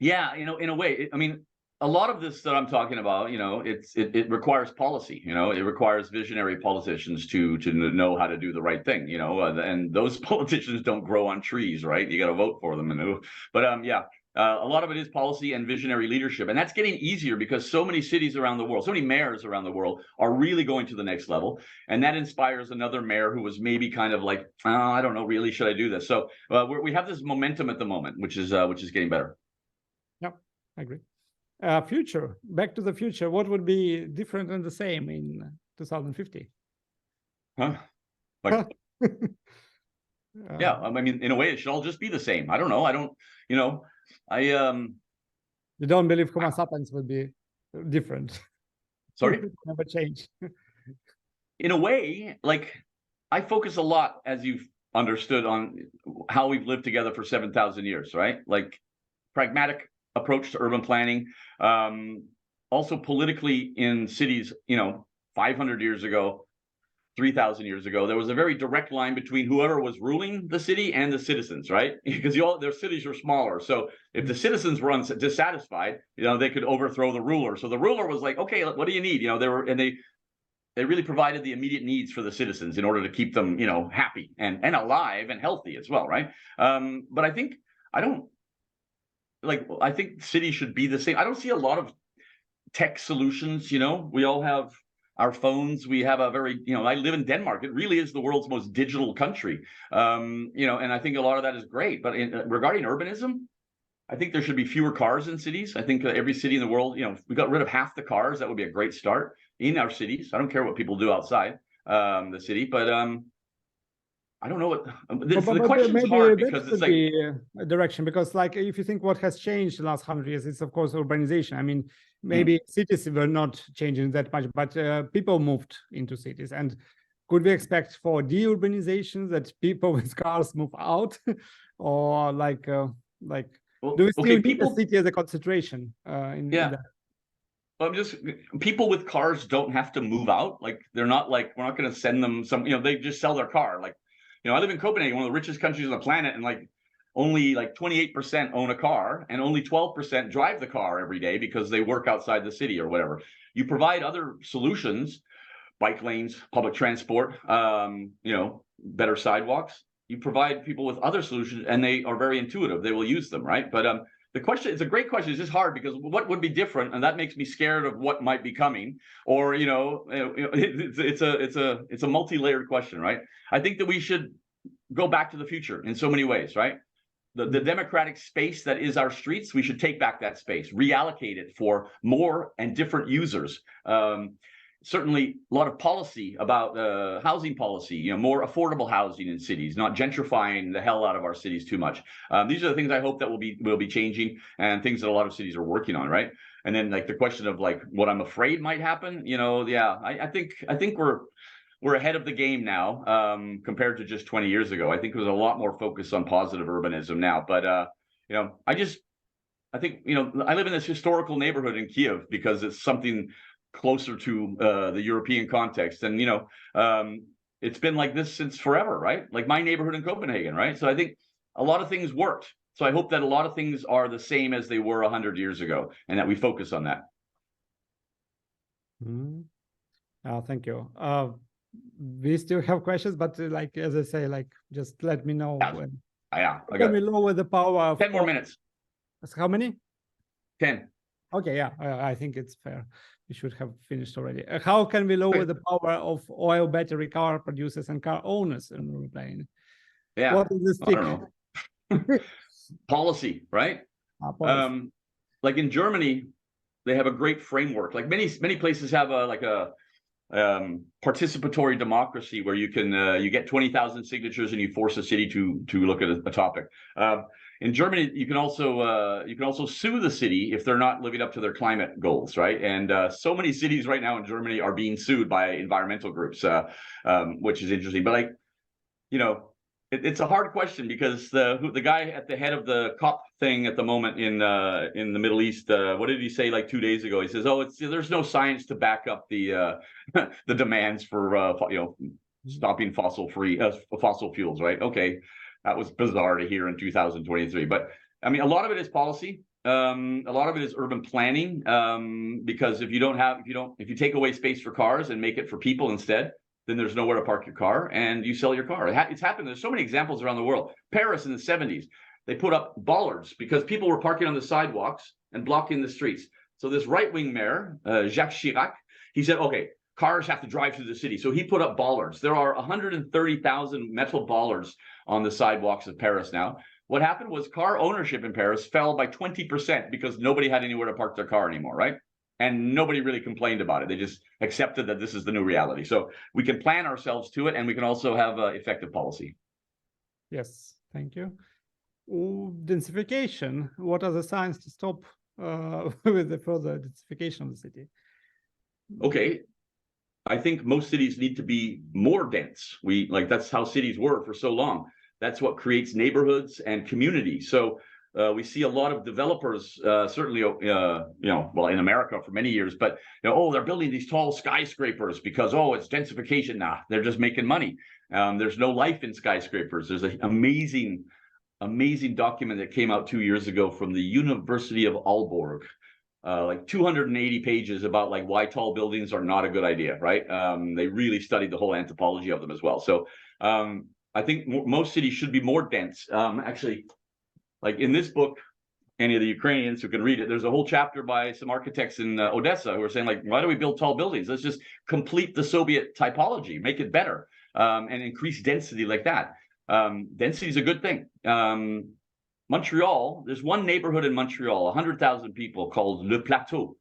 Yeah, in a way, I mean, a lot of this that I'm talking about, it requires policy. It requires visionary politicians to know how to do the right thing. And those politicians don't grow on trees, right? You got to vote for them. But a lot of it is policy and visionary leadership, and that's getting easier because so many cities around the world, so many mayors around the world are really going to the next level, and that inspires another mayor who was maybe kind of like, oh, I don't know, really, should I do this? So we have this momentum at the moment, which is getting better. Yep, I agree. Future, back to the future. What would be different and the same in 2050? Huh? Like, yeah, I mean, in a way, it should all just be the same. I don't know. You don't believe Homo sapiens would be different? Sorry? Never change. In a way, like, I focus a lot, as you've understood, on how we've lived together for 7,000 years, right? Like, pragmatic approach to urban planning. Also politically in cities, 500 years ago, 3,000 years ago, there was a very direct line between whoever was ruling the city and the citizens, right? Because their cities were smaller. So if the citizens were dissatisfied, they could overthrow the ruler. So the ruler was like, okay, what do you need? They really provided the immediate needs for the citizens in order to keep them, happy and alive and healthy as well, right? But I think cities should be the same. I don't see a lot of tech solutions. We all have our phones. We have a very, I live in Denmark. It really is the world's most digital country. And I think a lot of that is great. But regarding urbanism, I think there should be fewer cars in cities. I think every city in the world, if we got rid of half the cars, that would be a great start in our cities. I don't care what people do outside the city, but I don't know what the question's hard because it's like a direction, because like if you think what has changed the last 100 years, it's of course urbanization. I mean, maybe cities were not changing that much, but people moved into cities. And could we expect for deurbanization that people with cars move out, or like do we still need the city as a concentration? People with cars don't have to move out. Like they're not like, we're not going to send them they just sell their car. Like, I live in Copenhagen, one of the richest countries on the planet, and like only like 28% own a car and only 12% drive the car every day because they work outside the city or whatever. You provide other solutions, bike lanes, public transport, better sidewalks. You provide people with other solutions and they are very intuitive. They will use them, right? But the question, it's a great question. It's just hard because what would be different? And that makes me scared of what might be coming. Or, it's a multi-layered question, right? I think that we should go back to the future in so many ways, right? The democratic space that is our streets, we should take back that space, reallocate it for more and different users. Certainly a lot of policy about housing policy, more affordable housing in cities, not gentrifying the hell out of our cities too much. These are the things I hope that will be changing, and things that a lot of cities are working on, right? And then like the question of like what I'm afraid might happen, I think we're ahead of the game now compared to just 20 years ago. I think there's a lot more focus on positive urbanism now. But I think I live in this historical neighborhood in Kiev because it's something closer to the European context. And, it's been like this since forever, right? Like my neighborhood in Copenhagen, right? So I think a lot of things worked. So I hope that a lot of things are the same as they were 100 years ago and that we focus on that. Thank you. We still have questions, but like, as I say, like, just let me know. When can we lower the power of 10 more minutes. How many? 10. Okay, yeah, I think it's fair. We should have finished already. How can we lower the power of oil battery car producers and car owners in Ukraine? Yeah, what is the stick? I don't know. Policy, right? Policy. Like in Germany, they have a great framework. Like many places have a participatory democracy where you can you get 20,000 signatures and you force a city to look at a topic. In Germany, you can also sue the city if they're not living up to their climate goals, right? And so many cities right now in Germany are being sued by environmental groups, which is interesting. But it's a hard question because the guy at the head of the COP thing at the moment in the Middle East, what did he say like 2 days ago? He says, there's no science to back up the the demands for stopping fossil fuels, right? Okay, that was bizarre to hear in 2023. But I mean, a lot of it is policy. A lot of it is urban planning, because if you take away space for cars and make it for people instead, then there's nowhere to park your car and you sell your car. It's happened. There's so many examples around the world. Paris in the 70s, they put up bollards because people were parking on the sidewalks and blocking the streets. So this right-wing mayor, Jacques Chirac, he said, okay, cars have to drive through the city. So he put up bollards. There are 130,000 metal bollards on the sidewalks of Paris now. What happened was car ownership in Paris fell by 20% because nobody had anywhere to park their car anymore, right? And nobody really complained about it. They just accepted that this is the new reality. So we can plan ourselves to it, and we can also have effective policy. Yes, thank you. Densification. What are the signs to stop with the further densification of the city? Okay. I think most cities need to be more dense. That's how cities were for so long. That's what creates neighborhoods and communities. So we see a lot of developers, certainly, in America for many years, but they're building these tall skyscrapers because it's densification. Nah, they're just making money. There's no life in skyscrapers. There's an amazing document that came out 2 years ago from the University of Aalborg, 280 pages about why tall buildings are not a good idea, right? They really studied the whole anthropology of them as well. So I think most cities should be more dense. Actually, like in this book, any of the Ukrainians who can read it, there's a whole chapter by some architects in Odessa who are saying, like, why do we build tall buildings? Let's just complete the Soviet typology, make it better, and increase density like that. Density is a good thing. Montreal, there's one neighborhood in Montreal, 100,000 people, called Le Plateau.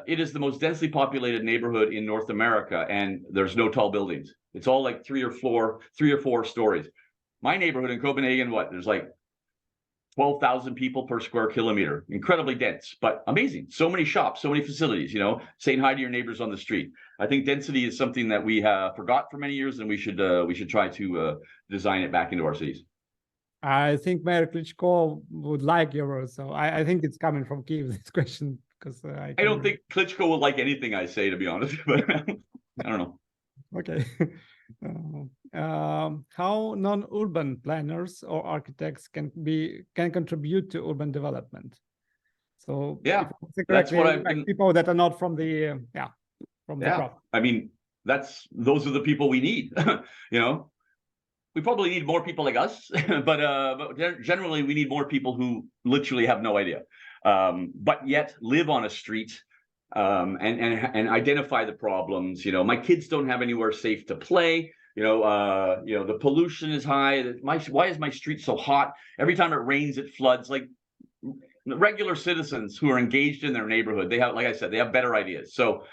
It is the most densely populated neighborhood in North America, and there's no tall buildings. It's all like 3 or 4 stories. My neighborhood in Copenhagen, there's like 12,000 people per square kilometer. Incredibly dense, but amazing. So many shops, so many facilities, saying hi to your neighbors on the street. I think density is something that we have forgot for many years, and we should try to design it back into our cities. I think Mayor Klitschko would like yours, so I think it's coming from Kyiv, this question, because I don't think Klitschko will like anything I say, to be honest, but I don't know. Okay. How non-urban planners or architects can contribute to urban development? So yeah, that's what I've been... people that are not from the the crop. I mean, those are the people we need. We probably need more people like us, but generally we need more people who literally have no idea, but yet live on a street. And identify the problems. My kids don't have anywhere safe to play. The pollution is high. Why is my street so hot? Every time it rains, it floods. Like regular citizens who are engaged in their neighborhood, they have, like I said, they have better ideas. So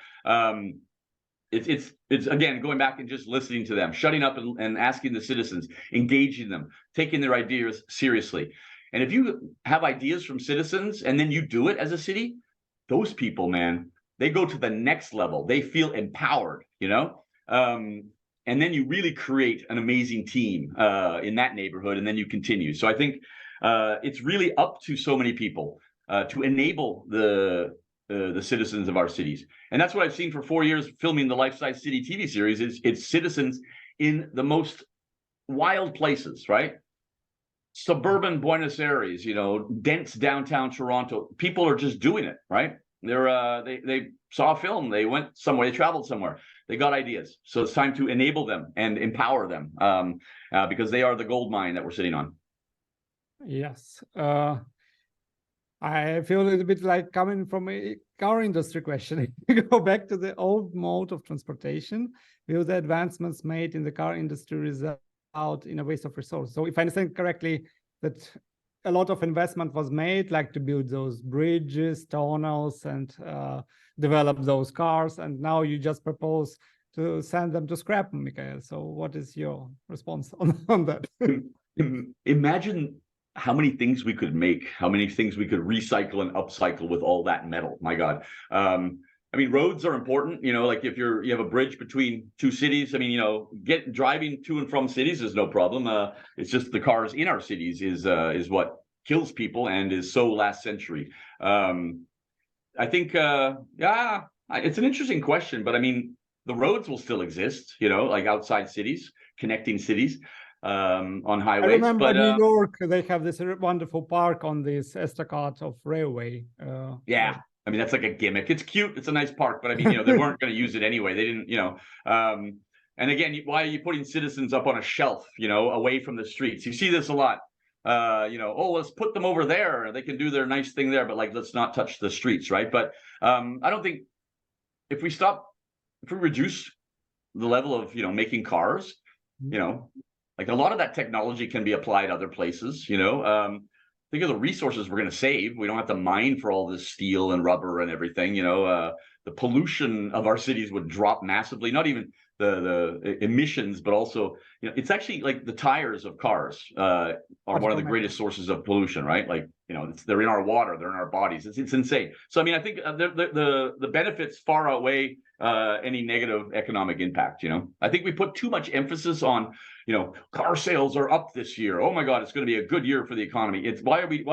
it's again going back and just listening to them, shutting up and asking the citizens, engaging them, taking their ideas seriously. And if you have ideas from citizens and then you do it as a city, those people, man, they go to the next level. They feel empowered, and then you really create an amazing team in that neighborhood, and then you continue. So I think it's really up to so many people to enable the citizens of our cities. And that's what I've seen for 4 years filming the Life Size City TV series. It's citizens in the most wild places, right? Suburban Buenos Aires, dense downtown Toronto. People are just doing it, right? They saw a film, they went somewhere, they traveled somewhere, they got ideas. So it's time to enable them and empower them because they are the gold mine that we're sitting on. Yes. I feel a little bit like coming from a car industry question. Go back to the old mode of transportation. Will the advancements made in the car industry result in a waste of resources? So if I understand correctly, that a lot of investment was made, like to build those bridges, tunnels, and develop those cars, and now you just propose to send them to scrap, Mikael. So what is your response on that? Imagine how many things we could make, how many things we could recycle and upcycle with all that metal. My God. I mean, roads are important, like if you have a bridge between two cities, I mean, driving to and from cities is no problem. It's just the cars in our cities is what kills people and is so last century. I think, it's an interesting question, but I mean, the roads will still exist, like outside cities, connecting cities on highways. I remember New York, they have this wonderful park on this estacade of railway. Yeah. I mean, that's like a gimmick. It's cute. It's a nice park, but I mean, they weren't going to use it anyway. They didn't, and again, why are you putting citizens up on a shelf, away from the streets? You see this a lot. Let's put them over there. They can do their nice thing there, but like, let's not touch the streets, right? But I don't think if we reduce the level of, making cars, like a lot of that technology can be applied other places, think of the resources we're going to save. We don't have to mine for all this steel and rubber and everything. The pollution of our cities would drop massively. Not even the emissions, but also, it's actually like the tires of cars are one of the greatest sources of pollution, right? Like, they're in our water, they're in our bodies. It's insane. So, I mean, I think the benefits far outweigh any negative economic impact. I think we put too much emphasis on, car sales are up this year. Oh my God, it's going to be a good year for the economy. It's why do we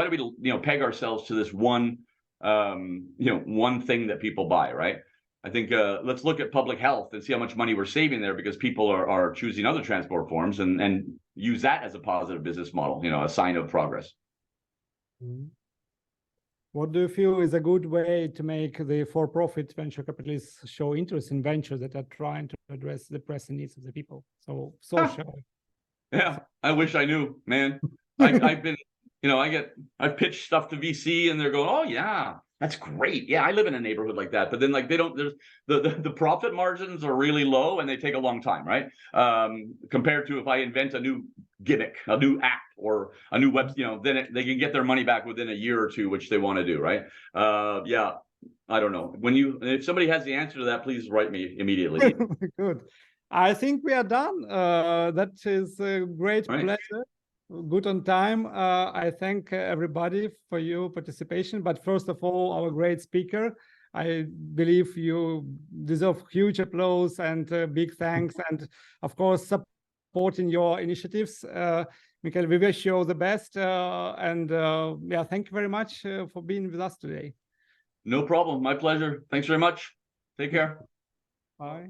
peg ourselves to this one thing that people buy, right? I think let's look at public health and see how much money we're saving there because people are choosing other transport forms and use that as a positive business model, a sign of progress. What do you feel is a good way to make the for-profit venture capitalists show interest in ventures that are trying to address the pressing needs of the people? So social. Yeah, I wish I knew, man. I've been I've pitched stuff to VC and they're going, oh yeah, that's great. Yeah, I live in a neighborhood like that. But then like there's the profit margins are really low and they take a long time, right? Compared to if I invent a new gimmick, a new app or a new web, then they can get their money back within a year or two, which they want to do, right? Yeah, I don't know. If somebody has the answer to that, please write me immediately. Good. I think we are done. That is a great pleasure. Good on time. I thank everybody for your participation, but first of all, our great speaker. I believe you deserve huge applause and big thanks, and of course, supporting your initiatives. Mikael, we wish you all the best, and yeah, thank you very much for being with us today. No problem. My pleasure. Thanks very much. Take care. Bye.